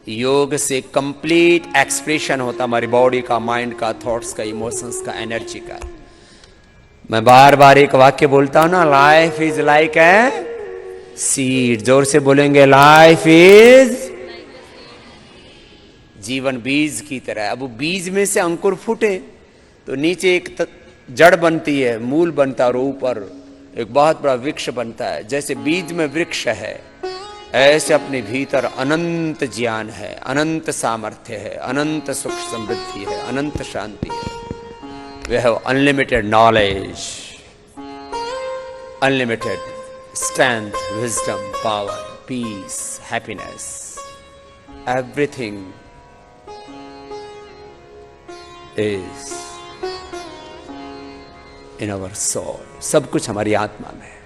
योग से कंप्लीट एक्सप्रेशन होता हमारी बॉडी का, माइंड का, थॉट्स का, इमोशंस का, एनर्जी का। मैं बार बार एक वाक्य बोलता हूं ना, life is like a seed. जोर से बोलेंगे, लाइफ इज, जीवन बीज की तरह। अब बीज में से अंकुर फूटे तो नीचे एक जड़ बनती है, मूल बनता है, और ऊपर एक बहुत बड़ा वृक्ष बनता है। जैसे बीज में वृक्ष है, ऐसे अपने भीतर अनंत ज्ञान है, अनंत सामर्थ्य है, अनंत सुख समृद्धि है, अनंत शांति है। We have unlimited knowledge, unlimited strength, wisdom, power, peace, happiness, everything is in our soul. सब कुछ हमारी आत्मा में है।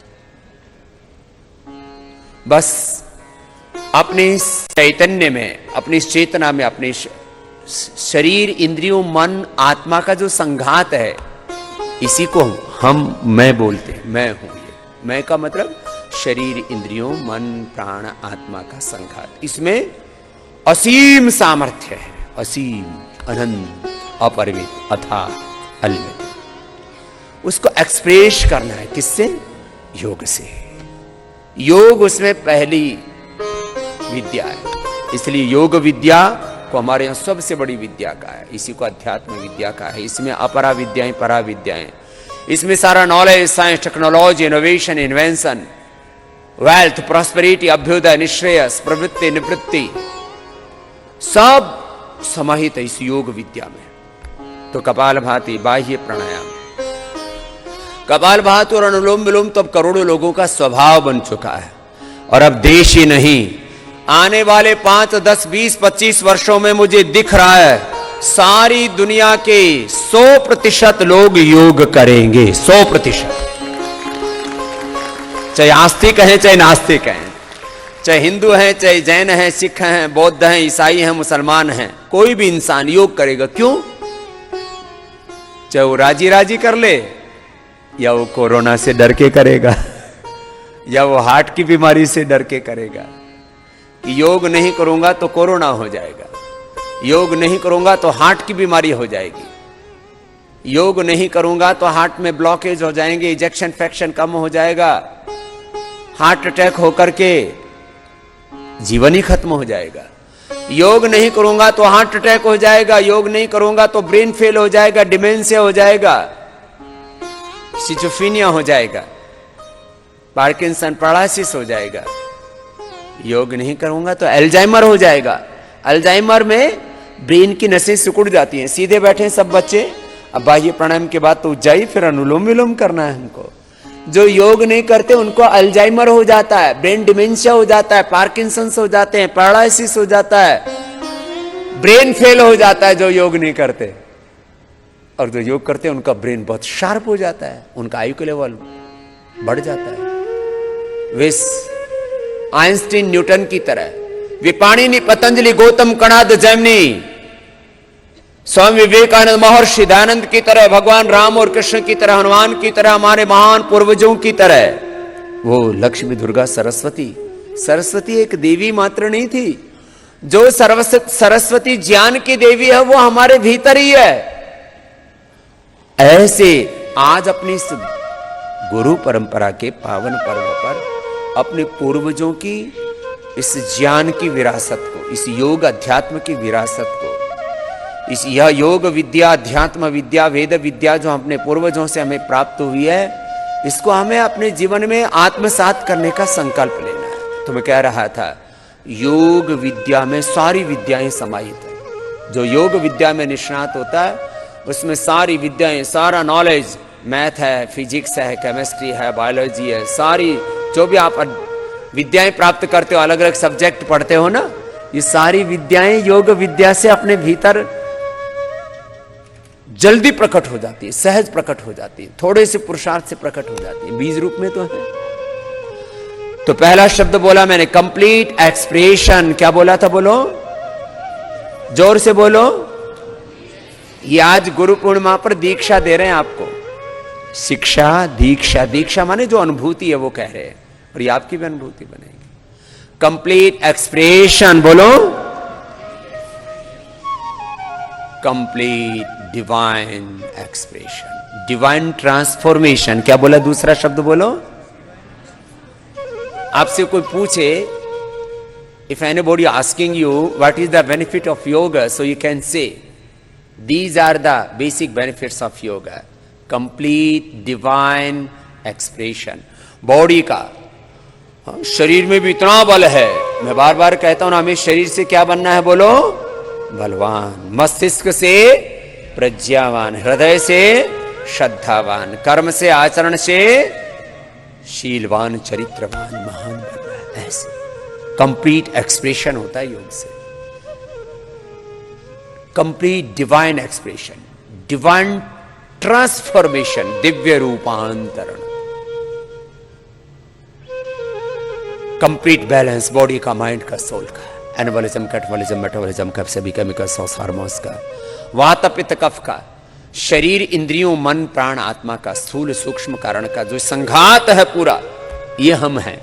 बस अपने चैतन्य में, अपनी चेतना में, अपने शरीर, इंद्रियों, मन, आत्मा का जो संघात है, इसी को हम मैं बोलते हैं। मैं हूं ये। मैं का मतलब शरीर, इंद्रियों, मन, प्राण, आत्मा का संघात। इसमें असीम सामर्थ्य है, असीम, अनंत, अपरिमित, अथाह, अलिमित। उसको एक्सप्रेस करना है किससे? योग से। योग उसमें पहली विद्या है, इसलिए योग विद्या को हमारे यहाँ सबसे बड़ी विद्या का है। इसी को अध्यात्म विद्या का है। इसमें अपरा विद्याएं, परा विद्याएं, इसमें सारा knowledge, science, technology, innovation, invention, wealth, prosperity, अभ्युदय, निश्रेयस, प्रवृत्ति, निवृत्ति, सब समाहित है इस योग विद्या में। तो कपालभाति, बाह्य प्राणायाम, कपालभाति और अनुलोम विलोम तो अब करोड़ों लोगों का स्वभाव बन चुका है। और अब देश ही नहीं, आने वाले 5, 10, 20, 25 वर्षों में मुझे दिख रहा है सारी दुनिया के 100% लोग योग करेंगे। 100%। चाहे आस्तिक हैं, चाहे नास्तिक हैं, चाहे हिंदू हैं, चाहे जैन हैं, सिख हैं, बौद्ध हैं, ईसाई हैं, मुसलमान हैं, कोई भी इंसान योग करेगा। क्यों? चाहे वो राजी राजी कर ले, या वो कोरोना से डर के करेगा, या वो हार्ट की बीमारी से डर के करेगा कि योग नहीं करूंगा तो कोरोना हो जाएगा, योग नहीं करूंगा तो हार्ट की बीमारी हो जाएगी, योग नहीं करूंगा तो हार्ट में ब्लॉकेज हो जाएंगे, इजेक्शन फ्रैक्शन कम हो जाएगा, हार्ट अटैक होकर के जीवन ही खत्म हो जाएगा, योग नहीं करूंगा तो हार्ट अटैक हो जाएगा, योग नहीं करूंगा तो ब्रेन फेल हो जाएगा, डिमेंशिया हो जाएगा, सिजोफ्रेनिया हो जाएगा, पार्किंसन, पैरालिसिस हो जाएगा, योग नहीं करूंगा तो अल्जाइमर हो जाएगा। अल्जाइमर में ब्रेन की नसें सिकुड़ जाती हैं। सीधे बैठे हैं सब बच्चे। अब बाह्य प्राणायाम के बाद तो उज्जाई, फिर अनुलोम विलोम करना है हमको। जो योग नहीं करते उनको अल्जाइमर हो जाता है, ब्रेन डिमेंशिया हो जाता है, पार्किंसंस हो जाते हैं, पैरालिसिस हो जाता है, ब्रेन फेल हो जाता है जो योग नहीं करते। और जो योग करते हैं उनका ब्रेन बहुत शार्प हो जाता है, उनका आईक्यू लेवल बढ़ जाता है। वे आइंस्टीन न्यूटन की तरह, वे पाणिनि पतंजलि गौतम कणाद जैमिनी स्वामी विवेकानंद महर्षि दयानंद की तरह, भगवान राम और कृष्ण की तरह, हनुमान की तरह, हमारे महान पूर्वजों की तरह, वो लक्ष्मी दुर्गा सरस्वती, सरस्वती एक देवी मात्र नहीं थी। जो सरस्वती ज्ञान की देवी है वो हमारे भीतर ही है। ऐसे आज अपनी इस गुरु परंपरा के पावन पर्व पर अपने पूर्वजों की इस ज्ञान की विरासत को, इस योग अध्यात्म की विरासत को, इस यह योग विद्या, अध्यात्म विद्या, वेद विद्या जो अपने पूर्वजों से हमें प्राप्त हुई है, इसको हमें अपने जीवन में आत्मसात करने का संकल्प लेना है। तो मैं कह रहा था, योग विद्या में सारी विद्याएं समाहित है। जो योग विद्या में निष्णात होता है उसमें सारी विद्याएं, सारा नॉलेज, मैथ है, फिजिक्स है, केमिस्ट्री है, बायोलॉजी है, सारी जो भी आप विद्याएं प्राप्त करते हो, अलग अलग सब्जेक्ट पढ़ते हो ना, ये सारी विद्याएं योग विद्या से अपने भीतर जल्दी प्रकट हो जाती है, सहज प्रकट हो जाती है, थोड़े से पुरुषार्थ से प्रकट हो जाती है, बीज रूप में तो है। तो पहला शब्द बोला मैंने, कंप्लीट एक्सप्रेशन। क्या बोला था? बोलो, जोर से बोलो। ये आज गुरु पूर्णिमा पर दीक्षा दे रहे हैं आपको, शिक्षा दीक्षा। दीक्षा माने जो अनुभूति है वो कह रहे हैं, और ये आपकी भी अनुभूति बनेगी। कंप्लीट एक्सप्रेशन बोलो, complete divine expression, divine transformation. क्या बोला? दूसरा शब्द बोलो। आपसे कोई पूछे, if anybody asking you what is the benefit of yoga, so you can say these are the basic benefits of yoga. Complete divine expression. Body का, शरीर में भी इतना बल है, मैं बार बार कहता हूं ना, हमें शरीर से क्या बनना है? बोलो, बलवान। मस्तिष्क से प्रज्ञावान, हृदय से श्रद्धावान, कर्म से, आचरण से शीलवान, चरित्रवान, महान बनना है। ऐसे कंप्लीट एक्सप्रेशन होता है योग से। Complete divine expression, divine transformation, Divya रूपांतरण, कंप्लीट बैलेंस बॉडी का, माइंड का, सोल का, एनाबॉलिज्म, कैटाबॉलिज्म, मेटाबॉलिज्म का, सभी केमिकल्स और हार्मोन्स का, वात पित्त कफ का, शरीर, इंद्रियों, मन, प्राण, आत्मा का, स्थूल सूक्ष्म कारण का जो संघात है पूरा, ये हम हैं।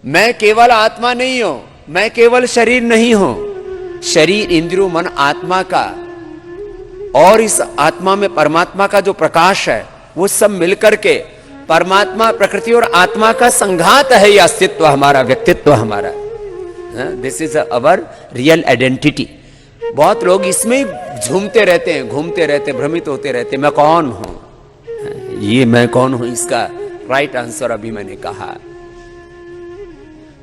मैं केवल आत्मा नहीं हूं, मैं केवल शरीर नहीं हूं। शरीर, इंद्रियों, मन, आत्मा का, और इस आत्मा में परमात्मा का जो प्रकाश है वो सब मिलकर के परमात्मा, प्रकृति और आत्मा का संघात है। यह अस्तित्व हमारा, व्यक्तित्व हमारा, this is our real identity. बहुत लोग इसमें झूमते रहते हैं, घूमते रहते, भ्रमित होते रहते, मैं कौन हूं, ये मैं कौन हूं, इसका राइट आंसर अभी मैंने कहा।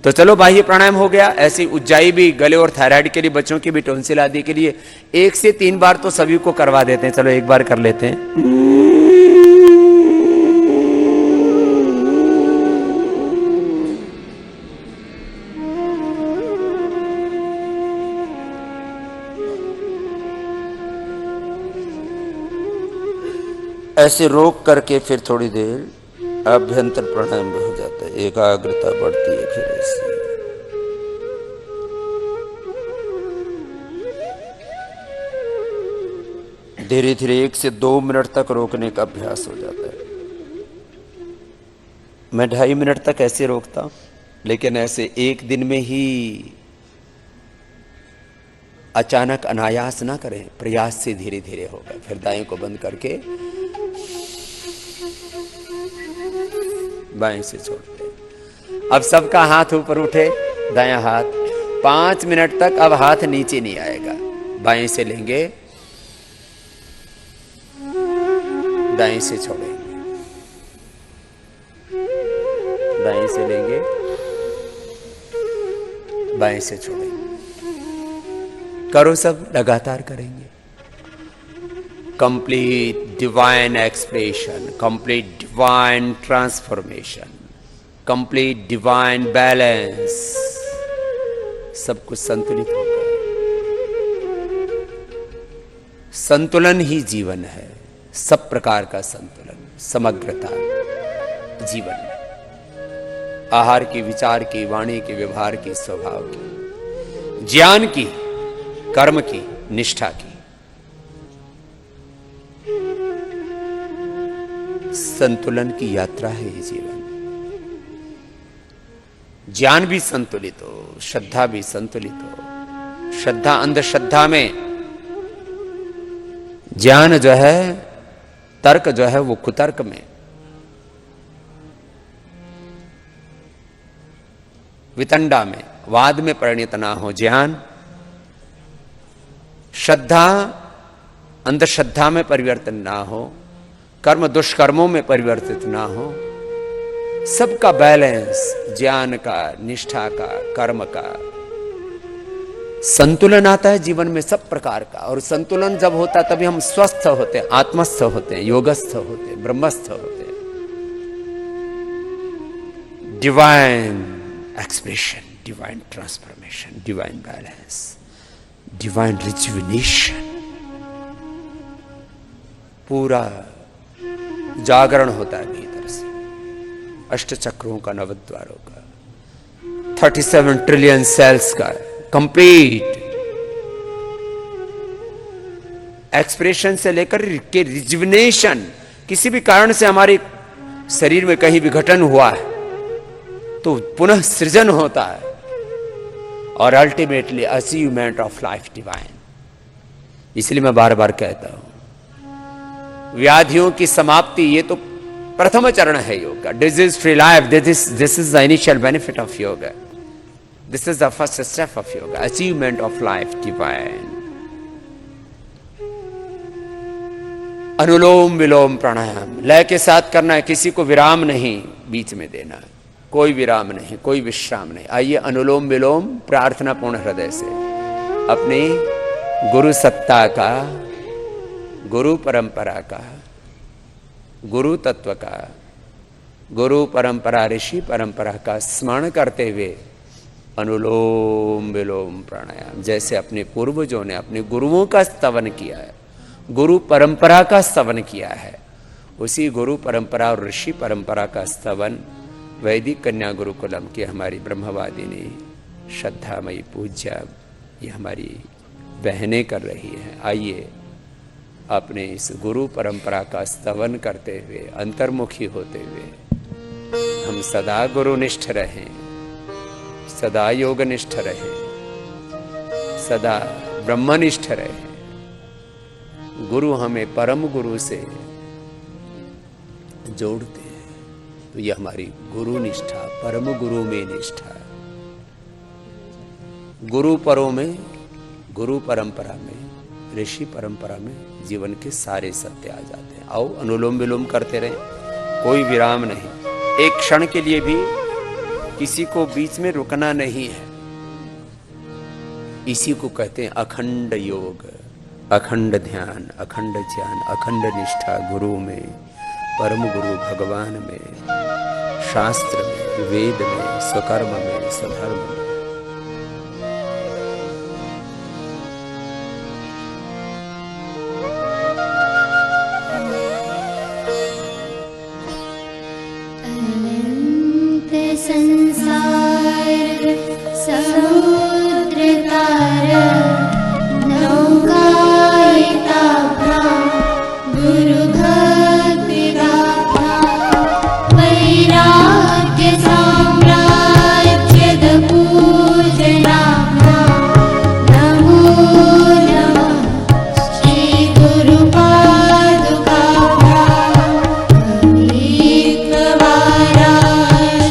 तो चलो, बाह्य प्राणायाम हो गया। ऐसे उज्जाई भी गले और थायराइड के लिए, बच्चों की भी टॉन्सिल आदि के लिए 1 से 3 बार तो सभी को करवा देते हैं। चलो एक बार कर लेते हैं। ऐसे रोक करके फिर थोड़ी देर अभ्यंतर प्राणायाम हो जाता है, एकाग्रता बढ़ती है। फिर ऐसे धीरे धीरे 1 से 2 मिनट तक रोकने का अभ्यास हो जाता है। मैं 2.5 मिनट तक ऐसे रोकता हूं, लेकिन ऐसे एक दिन में ही अचानक अनायास ना करें, प्रयास से धीरे धीरे होगा। फिर दाएं को बंद करके बाएं से छोड़ते हैं। अब सबका हाथ ऊपर उठे, दायां हाथ 5 मिनट तक। अब हाथ नीचे नहीं आएगा, बाएं से लेंगे, दाएं से छोड़ेंगे, दाएं से लेंगे, बाएं से छोड़ेंगे। करो, सब लगातार करेंगे। Complete divine expression, complete divine transformation, complete divine balance, सब कुछ संतुलित होगा, संतुलन ही जीवन है, सब प्रकार का संतुलन, समग्रता जीवन में, आहार की, विचार की, वाणी की, व्यवहार की, स्वभाव की, ज्ञान की, कर्म की, निष्ठा की। संतुलन की यात्रा है ये जीवन। ज्ञान भी संतुलित हो, श्रद्धा भी संतुलित हो। श्रद्धा अंधश्रद्धा में, ज्ञान जो है, तर्क जो है वो कुतर्क में, वितंडा में, वाद में परिणित ना हो ज्ञान। श्रद्धा अंधश्रद्धा में परिवर्तन ना हो, कर्म दुष्कर्मों में परिवर्तित ना हो। सबका बैलेंस, ज्ञान का, निष्ठा का, कर्म का संतुलन आता है जीवन में सब प्रकार का। और संतुलन जब होता है तभी हम स्वस्थ होते हैं, आत्मस्थ होते हैं, योगस्थ होते हैं, ब्रह्मस्थ होते हैं। Divine expression, divine transformation, divine balance, divine rejuvenation, पूरा जागरण होता है भीतर से, अष्ट चक्रों का, नवद्वारों का, 37 ट्रिलियन सेल्स का कंप्लीट एक्सप्रेशन से लेकर के रिजुविनेशन। किसी भी कारण से हमारे शरीर में कहीं विघटन हुआ है तो पुनः सृजन होता है, और ultimately achievement of life divine. इसलिए मैं बार बार कहता हूं, व्याधियों की समाप्ति ये तो प्रथम चरण है योग का। Disease free life, this is the initial benefit of yoga, this is the first step of yoga, achievement of life divine. Anulom Vilom प्राणायाम लय के साथ करना है, किसी को विराम नहीं बीच में देना है, कोई विराम नहीं, कोई विश्राम नहीं। आइए अनुलोम विलोम प्रार्थना पूर्ण हृदय से अपनी गुरु सत्ता का, गुरु परंपरा का, गुरु तत्व का, गुरु परंपरा, ऋषि परंपरा का स्मरण करते हुए अनुलोम विलोम प्राणायाम, जैसे अपने पूर्वजों ने अपने गुरुओं का स्तवन किया है, गुरु परंपरा का स्तवन किया है, उसी गुरु परंपरा और ऋषि परंपरा का स्तवन वैदिक कन्या गुरुकुलम की हमारी ब्रह्मवादिनी श्रद्धामयी पूज्या ये हमारी बहनें कर रही हैं। आइए अपने इस गुरु परंपरा का स्तवन करते हुए, अंतर्मुखी होते हुए हम सदा गुरुनिष्ठ रहें, सदा योगनिष्ठ रहें, सदा ब्रह्मनिष्ठ रहें। गुरु हमें परम गुरु से जोड़ते हैं, तो यह हमारी गुरु निष्ठा, परम गुरु में निष्ठा, गुरु परों में, गुरु परंपरा में, ऋषि परंपरा में जीवन के सारे सत्य आ जाते हैं। आओ अनुलोम विलोम करते रहें, कोई विराम नहीं, एक क्षण के लिए भी किसी को बीच में रुकना नहीं है। इसी को कहते हैं अखंड योग, अखंड ध्यान, अखंड ज्ञान, अखंड निष्ठा गुरु में, परम गुरु भगवान में, शास्त्र में, वेद में, स्वकर्म में, स्वधर्म में। संसार समुद्र तारा नौकायिता गुरु भक्ति गाथा वैराग्य साम्राज्य पूजना नमो नमः श्री गुरु पादुका कवित्ववारा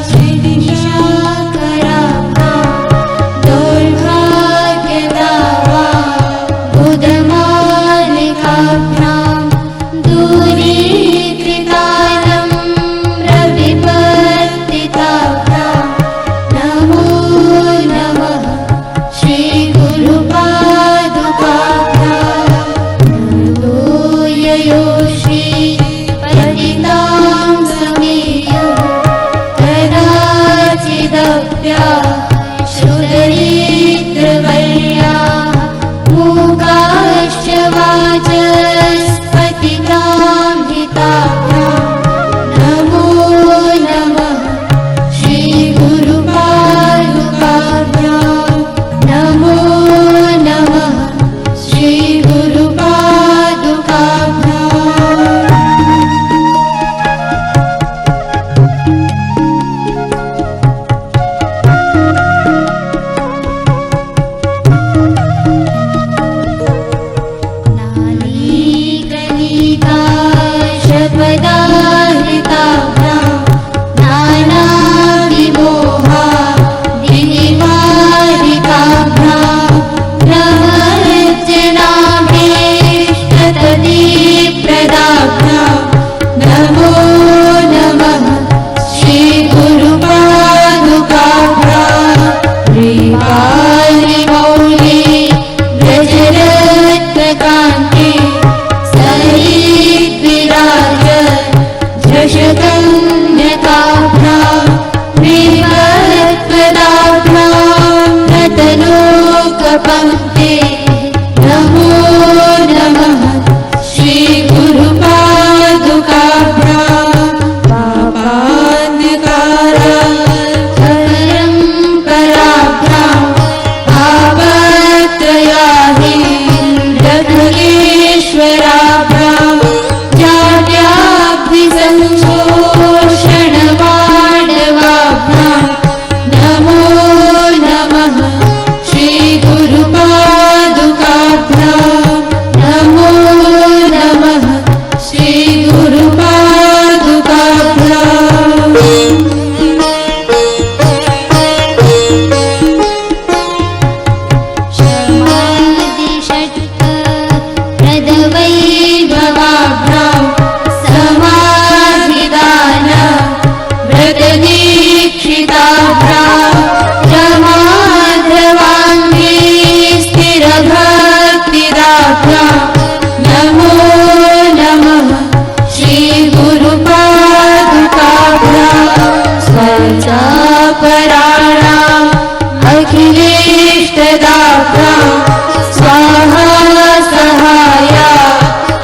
श्री दिशा करा पङ्क्ते नमो नमः श्री गुरुपादुकाभ्यां पापान्धकारं कराभ्यां पापत्रयाहीनखगेश्वराभ्यां जाड्याब्धिसंशोषणमाणवाभ्यां नमो नमः श्री गुरुपादुकाभ्यां नमो नमः श्री गुरुपादुकाभ्यां प्रदवैभवाभ्यां समाधिदान व्रतदीक्षिताभ्यां जमाधवाङ्गी स्थिरभक्तिदाभ्यां नमो नमः श्री गुरुपादुकाभ्यां स्वचापराणाम् अखिलेष्टदाभ्यां स्वाहा सहाया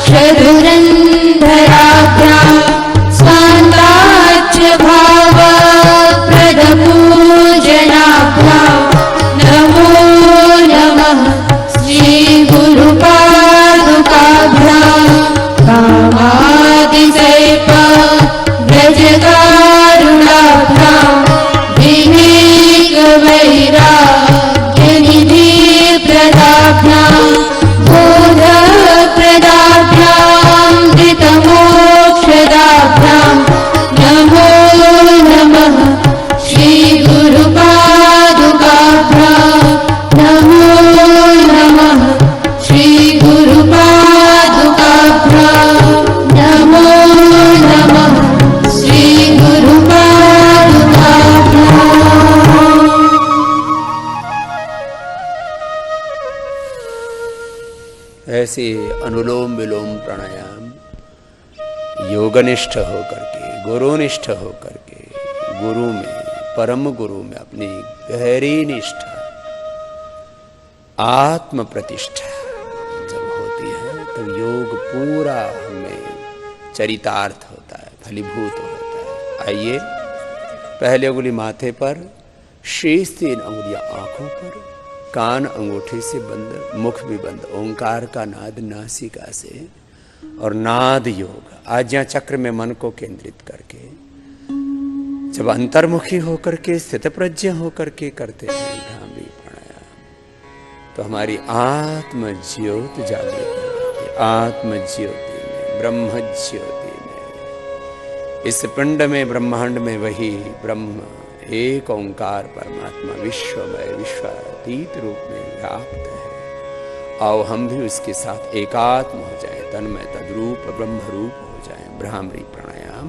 शधुरन्धराभ्यां स्वान्ताच्च भावप्रदपूजनाभ्यां नमो नमः श्री गुरुपादुकाभ्यां कामादिसैप व्रजकारुणाभ्यां विवेकवैराग्यनिधिप्रदाभ्यां बोधप्रदाभ्यां धृतमोक्षदाभ्यां नमो नमः श्री गुरुपादुकाभ्यां नमो नमः श्री गुरुपादुकाभ्यां नमो नमः श्री गुरुपादुकाभ्यां ऐसे अनुलोम विलोम प्राणायाम योगनिष्ठ होकर के गुरुनिष्ठ होकर के गुरु में परम गुरु में अपनी गहरी निष्ठा आत्म प्रतिष्ठा जब होती है तो योग पूरा हमें चरितार्थ होता है, फलीभूत होता है। आइए पहले उंगली माथे पर, शेष 3 उंगलियां आंखों पर, कान अंगूठे से बंद, मुख भी बंद। ओंकार का नाद नासिका से और नाद योग आज्ञा चक्र में मन को केंद्रित करके जब अंतर्मुखी होकर के स्थित प्रज्ञ होकर के करते हैं भ्रामरी प्राणायाम तो हमारी आत्म ज्योति जागृत हो जाती है। आत्म ज्योति में, ब्रह्म ज्योति में, इस पिंड में, ब्रह्मांड में वही ब्रह्म एक ओंकार परमात्मा विश्वमय विश्वातीत रूप में व्याप्त है। आओ हम भी उसके साथ एकात्म हो जाए, तन्मय तद्रूप ब्रह्म रूप हो जाए। भ्रामरी प्राणायाम।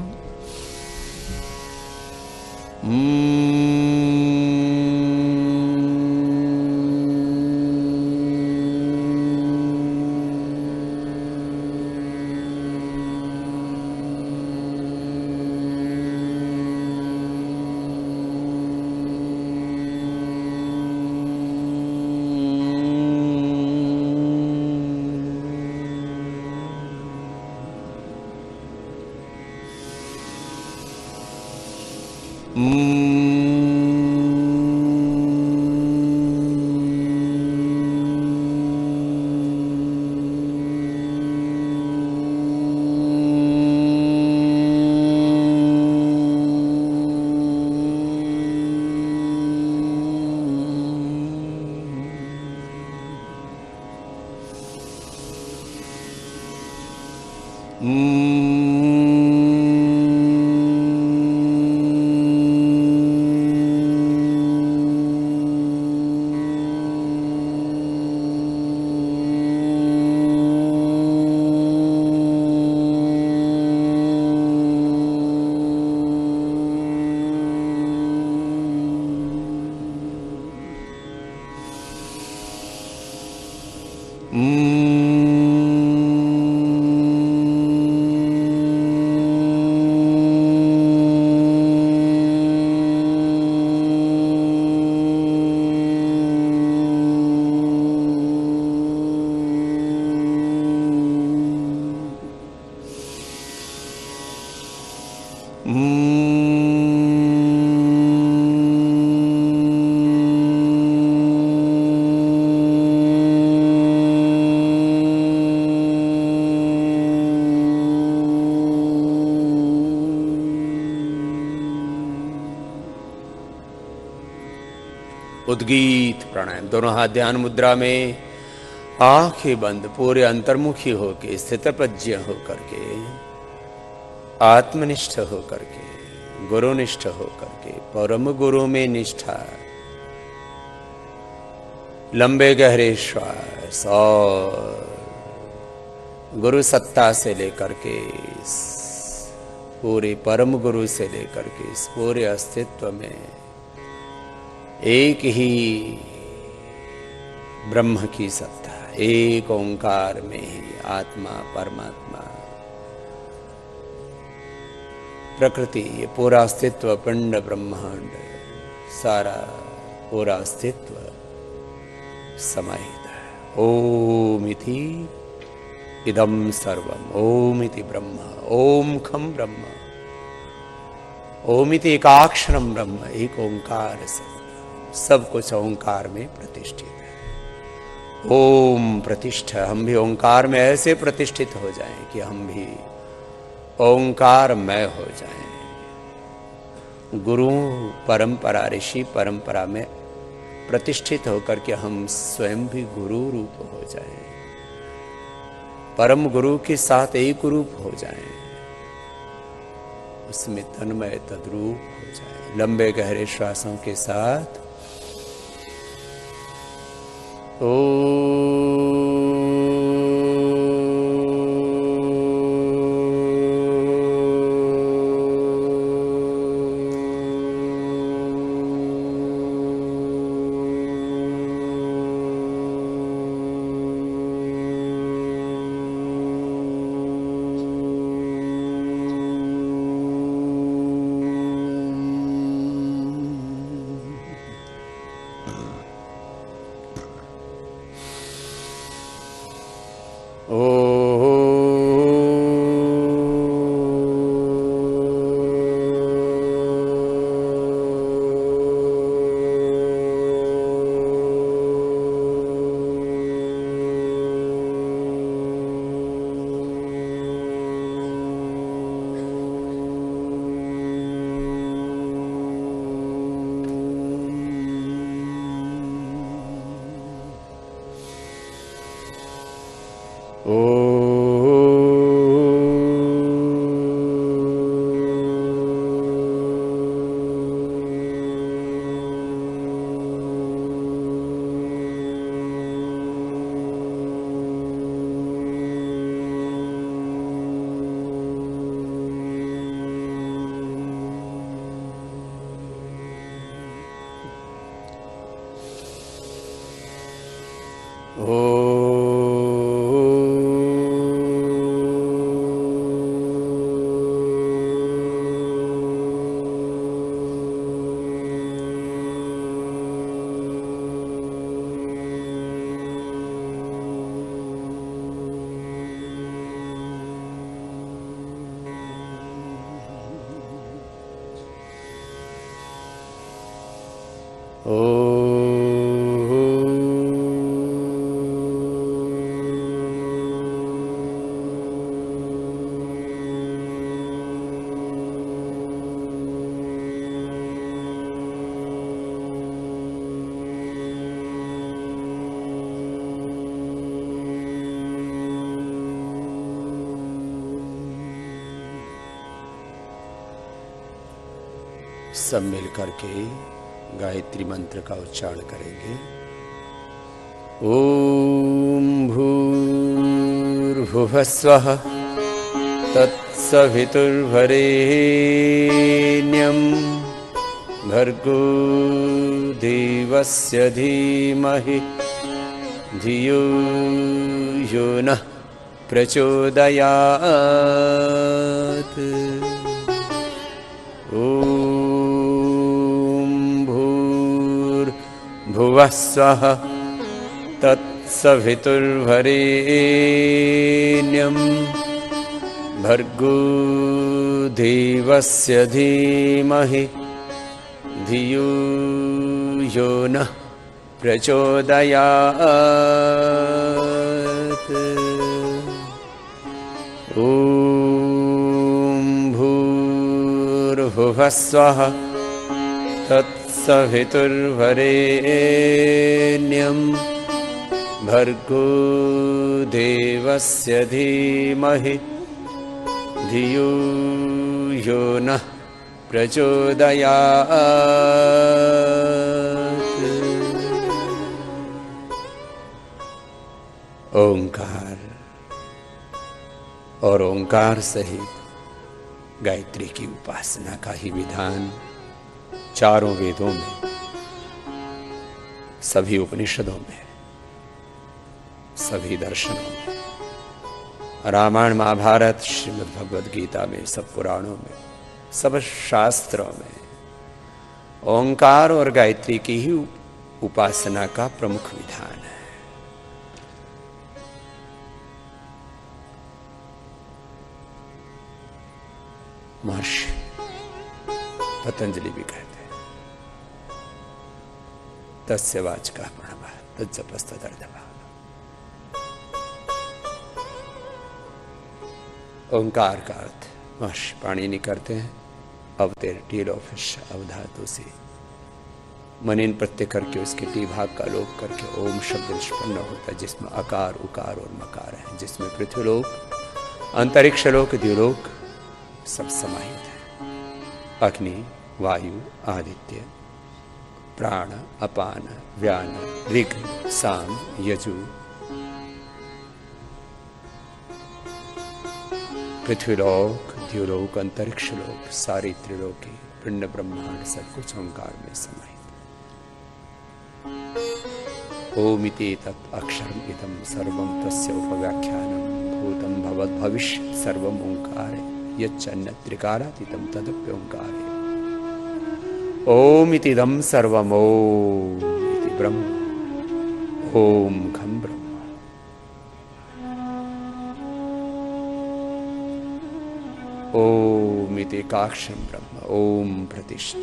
उद्गीत प्राणायाम, दोनों हाथ ध्यान मुद्रा में, आंखें बंद, पूरे अंतर्मुखी होके, स्थितप्रज्ञ होकर के, आत्मनिष्ठ होकर के, गुरुनिष्ठ होकर के, परम गुरु में निष्ठा, लंबे गहरे श्वास और गुरु सत्ता से लेकर के पूरे परम गुरु से लेकर के इस पूरे अस्तित्व में एक ही ब्रह्म की सत्ता, एक ओंकार में ही आत्मा परमात्मा प्रकृति, ये पूरा अस्तित्व, पिंड ब्रह्मांड, सारा पूरा अस्तित्व समाहित है। ओम इति इदं सर्वम, ओम इति ब्रह्म, ओम खम ब्रह्म, ओम इति एकाक्षरम ब्रह्म, एक ओंकार से सब कुछ ओंकार में प्रतिष्ठित है। ओम प्रतिष्ठा, हम भी ओंकार में ऐसे प्रतिष्ठित हो जाएं कि हम भी ओंकारमय हो जाएं। गुरु परंपरा, ऋषि परंपरा में प्रतिष्ठित होकर के हम स्वयं भी गुरु रूप हो जाएं, परम गुरु के साथ एक रूप हो जाएं, उसमें तन्मय तद्रूप हो जाएं। लंबे गहरे श्वासों के साथ सब मिल करके गायत्री मंत्र का उच्चारण करेंगे। ओम भूर्भुवः स्वः तत्सवितुर्वरेण्यं भर्गो देवस्य धीमहि धियो यो नः प्रचोदयात्। भुवः स्वः तत्सवितुर्वरेण्यं भर्गो देवस्य धीमहि धियो यो नः प्रचोदयात्। ॐ भूर्भुवः स्वः तत्सवितुर्वरेण्यं भर्गो देवस्य धीमहि धियो यो नः प्रचोदयात्। ओंकार और ओंकार सहित गायत्री की उपासना का ही विधान चारों वेदों में, सभी उपनिषदों में, सभी दर्शनों में, रामायण महाभारत श्रीमद् भगवद गीता में, सब पुराणों में, सब शास्त्रों में ओंकार और गायत्री की ही उपासना का प्रमुख विधान है। महर्षि पतंजलि भी कहते हैं तस्य वाचकः प्रणवः तज्जपस्तदर्थः। ओंकार का अर्थ महर्षि पाणिनि करते हैं अवतेर टील ऑफ फिश अवधातु से मनिन प्रत्यय करके उसके टी भाग का लोप करके ओम शब्द निष्पन्न होता है, जिसमें अकार उकार और मकार है, जिसमें पृथ्वीलोक अंतरिक्ष लोक द्युलोक सब समाहित है। अग्नि वायु आदित्य प्राण अपान व्यान ऋग साम यजु पृथ्वीलोक द्युलोक अंतरिक्ष लोक सारी त्रिलोकी पिंड ब्रह्मांड सब कुछ ओंकार में समाहित। ओमिति तत् अक्षरम इदं सर्वं तस्य उपव्याख्यानं भूतं भवत् भविष्यत् सर्वं ओंकारे यच्चन्यत्रिकारातीतं तदप्योंकारे। ओम इतिदं सर्वम् ओम इति ब्रह्म ओम घं ब्रह्म। ओम इति काक्षं ब्रह्म ओम प्रतिष्ठ।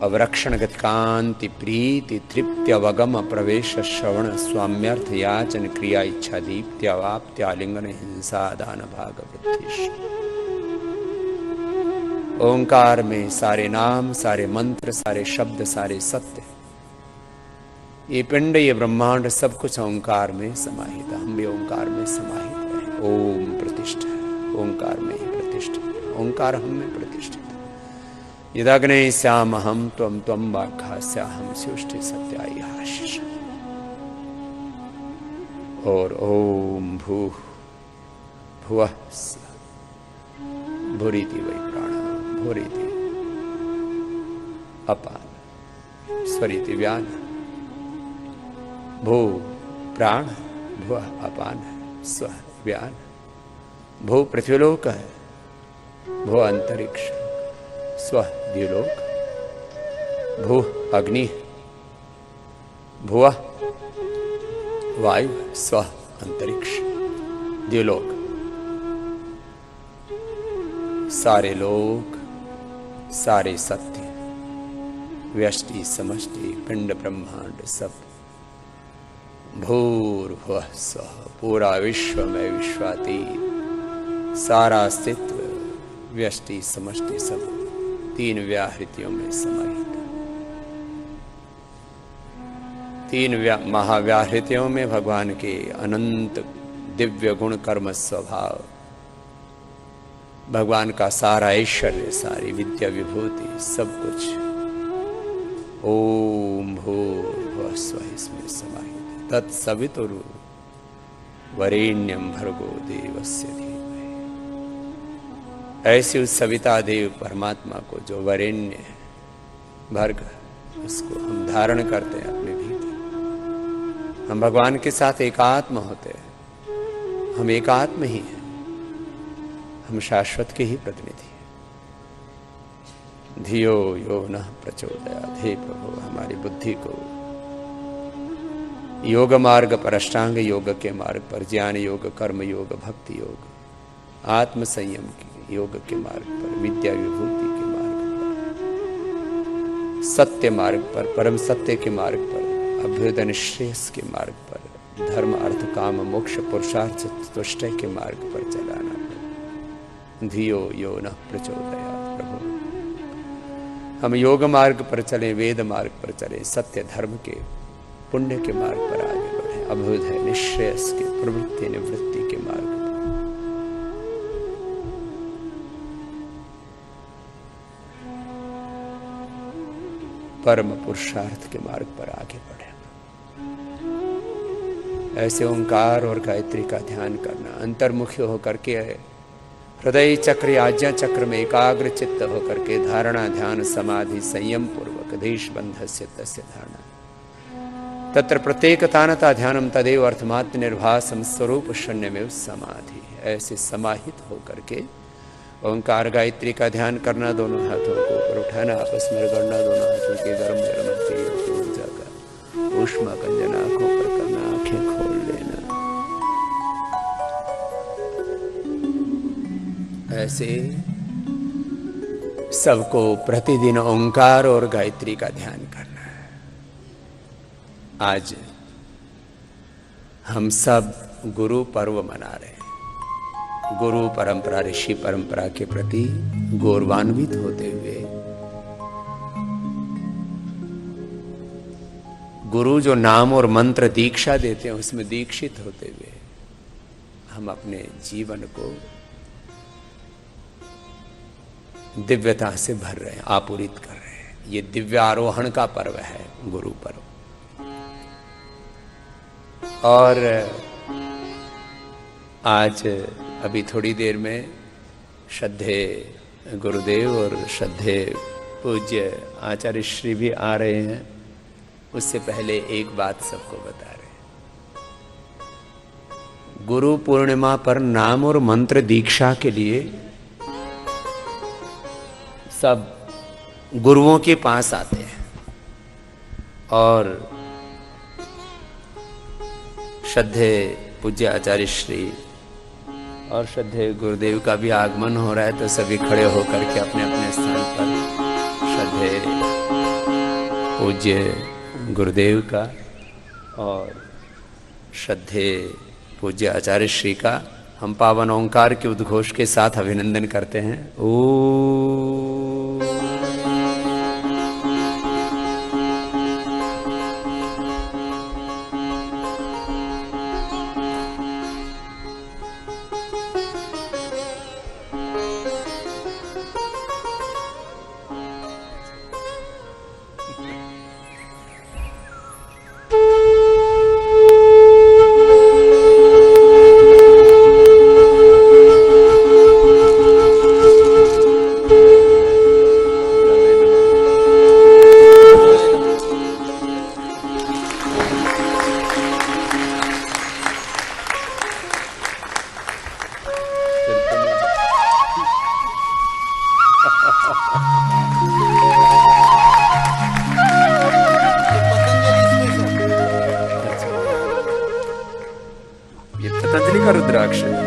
अवरक्षण गतिकांति प्रीति तृप्त्यवगम प्रवेश श्रवण स्वाम्यर्थ याचन क्रिया इच्छा दीप्त्यावाप्त्यालिंगन हिंसा दान भाग वृद्धिश। ओंकार में सारे नाम, सारे मंत्र, सारे शब्द, सारे सत्य, ये पिंड, ये ब्रह्मांड सब कुछ ओंकार में समाहित है। हम भी ओंकार में समाहित है। ओम प्रतिष्ठा, ओंकार में ही प्रतिष्ठित है। ओंकार हम में प्रतिष्ठित है। यदग्ने श्यामहम त्वं त्वं वाक्हास्याहम स्युष्टि सत्यायि आशिष। और ओम भूः भुवः भूरिति वै प्राण भूरिति अपान स्वरिति व्यान भू प्राण भुवः अपान स्व व्यान। भू पृथ्वीलोक है, भू अंतरिक्ष, स्व द्युलोक, भू अग्नि, भुवः वायु, स्व अंतरिक्ष, द्युलोक। सारे लोक, सारे सत्य, व्यष्टि समष्टि पिंड ब्रह्मांड सब भूर्भुवः स्वः, पूरा विश्व में विश्वातीत सारा अस्तित्व व्यष्टि समष्टि सब तीन व्याहृतियों में समाहित। तीन महाव्याहृतियों में भगवान के अनंत दिव्य गुण कर्म स्वभाव, भगवान का सारा ऐश्वर्य, सारी विद्या विभूति सब कुछ ओम भूर्भुवः स्वः इसमें समाहित। तत्सवितुर् वरेण्यं भर्गो देवस्य धीमहि। ऐसी उस सविता देव परमात्मा को जो वरेण्य है, भर्ग, उसको हम धारण करते हैं अपने भीतर। हम भगवान के साथ एकात्म होते हैं। हम एकात्म ही हैं। हम शाश्वत के ही प्रतिनिधि हैं। धियो यो नः प्रचोदयात्। हे प्रभु, हमारी बुद्धि को योग मार्ग पर, अष्टांग योग के मार्ग पर, ज्ञान योग, कर्म योग, भक्ति योग, आत्म संयम के योग के मार्ग पर, विद्या विभूति के मार्ग पर, सत्य मार्ग पर, परम सत्य के मार्ग पर, अभ्युदय श्रेयस के मार्ग पर, धर्म अर्थ काम मोक्ष पुरुषार्थ चतुष्टय के मार्ग पर चलाना प्रभु। धियो यो न प्रचोदयात् प्रभु। हम योग मार्ग पर चलें, वेद मार्ग पर चलें, सत्य धर्म के पुण्य के मार्ग पर आगे बढ़े, अभ्युदय निश्रेयस के प्रवृत्ति निवृत्ति के मार्ग पर। परम पुरुषार्थ के मार्ग पर आगे बढ़े। ऐसे ओंकार और गायत्री का ध्यान करना, अंतर्मुखी होकर के हृदय चक्र आज्ञा चक्र में एकाग्र चित्त होकर के धारणा ध्यान समाधि संयम पूर्वक देश बंधस्य तस्य धारणा तत्र प्रत्येक तानता ध्यानम तदेव अर्थमात्र निर्भासम स्वरूप शून्य में समाधि। ऐसे समाहित होकर के ओंकार गायत्री का ध्यान करना, दोनों हाथों को ऊपर उठाना, आपस में रगड़ना, दोनों हाथों के गर्म गर्म तेज ऊर्जा का ऊष्मा कंजन आंखों पर करना, आंखें खोल लेना। ऐसे सबको प्रतिदिन ओंकार और गायत्री का ध्यान करना है। आज हम सब गुरु पर्व मना रहे हैं। गुरु परंपरा, ऋषि परंपरा के प्रति गौरवान्वित होते हुए गुरु जो नाम और मंत्र दीक्षा देते हैं उसमें दीक्षित होते हुए हम अपने जीवन को दिव्यता से भर रहे हैं, आपूरित कर रहे हैं। ये दिव्य आरोहण का पर्व है गुरु पर्व। और आज अभी थोड़ी देर में श्रद्धे गुरुदेव और श्रद्धे पूज्य आचार्य श्री भी आ रहे हैं। उससे पहले एक बात सबको बता रहे हैं। गुरु पूर्णिमा पर नाम और मंत्र दीक्षा के लिए सब गुरुओं के पास आते हैं और श्रद्धे पूज्य आचार्य श्री और श्रद्धे गुरुदेव का भी आगमन हो रहा है, तो सभी खड़े होकर के अपने अपने स्थान पर श्रद्धे पूज्य गुरुदेव का और श्रद्धे पूज्य आचार्य श्री का हम पावन ओंकार के उद्घोष के साथ अभिनंदन करते हैं। ओ पतंजलि का रुद्राक्ष है।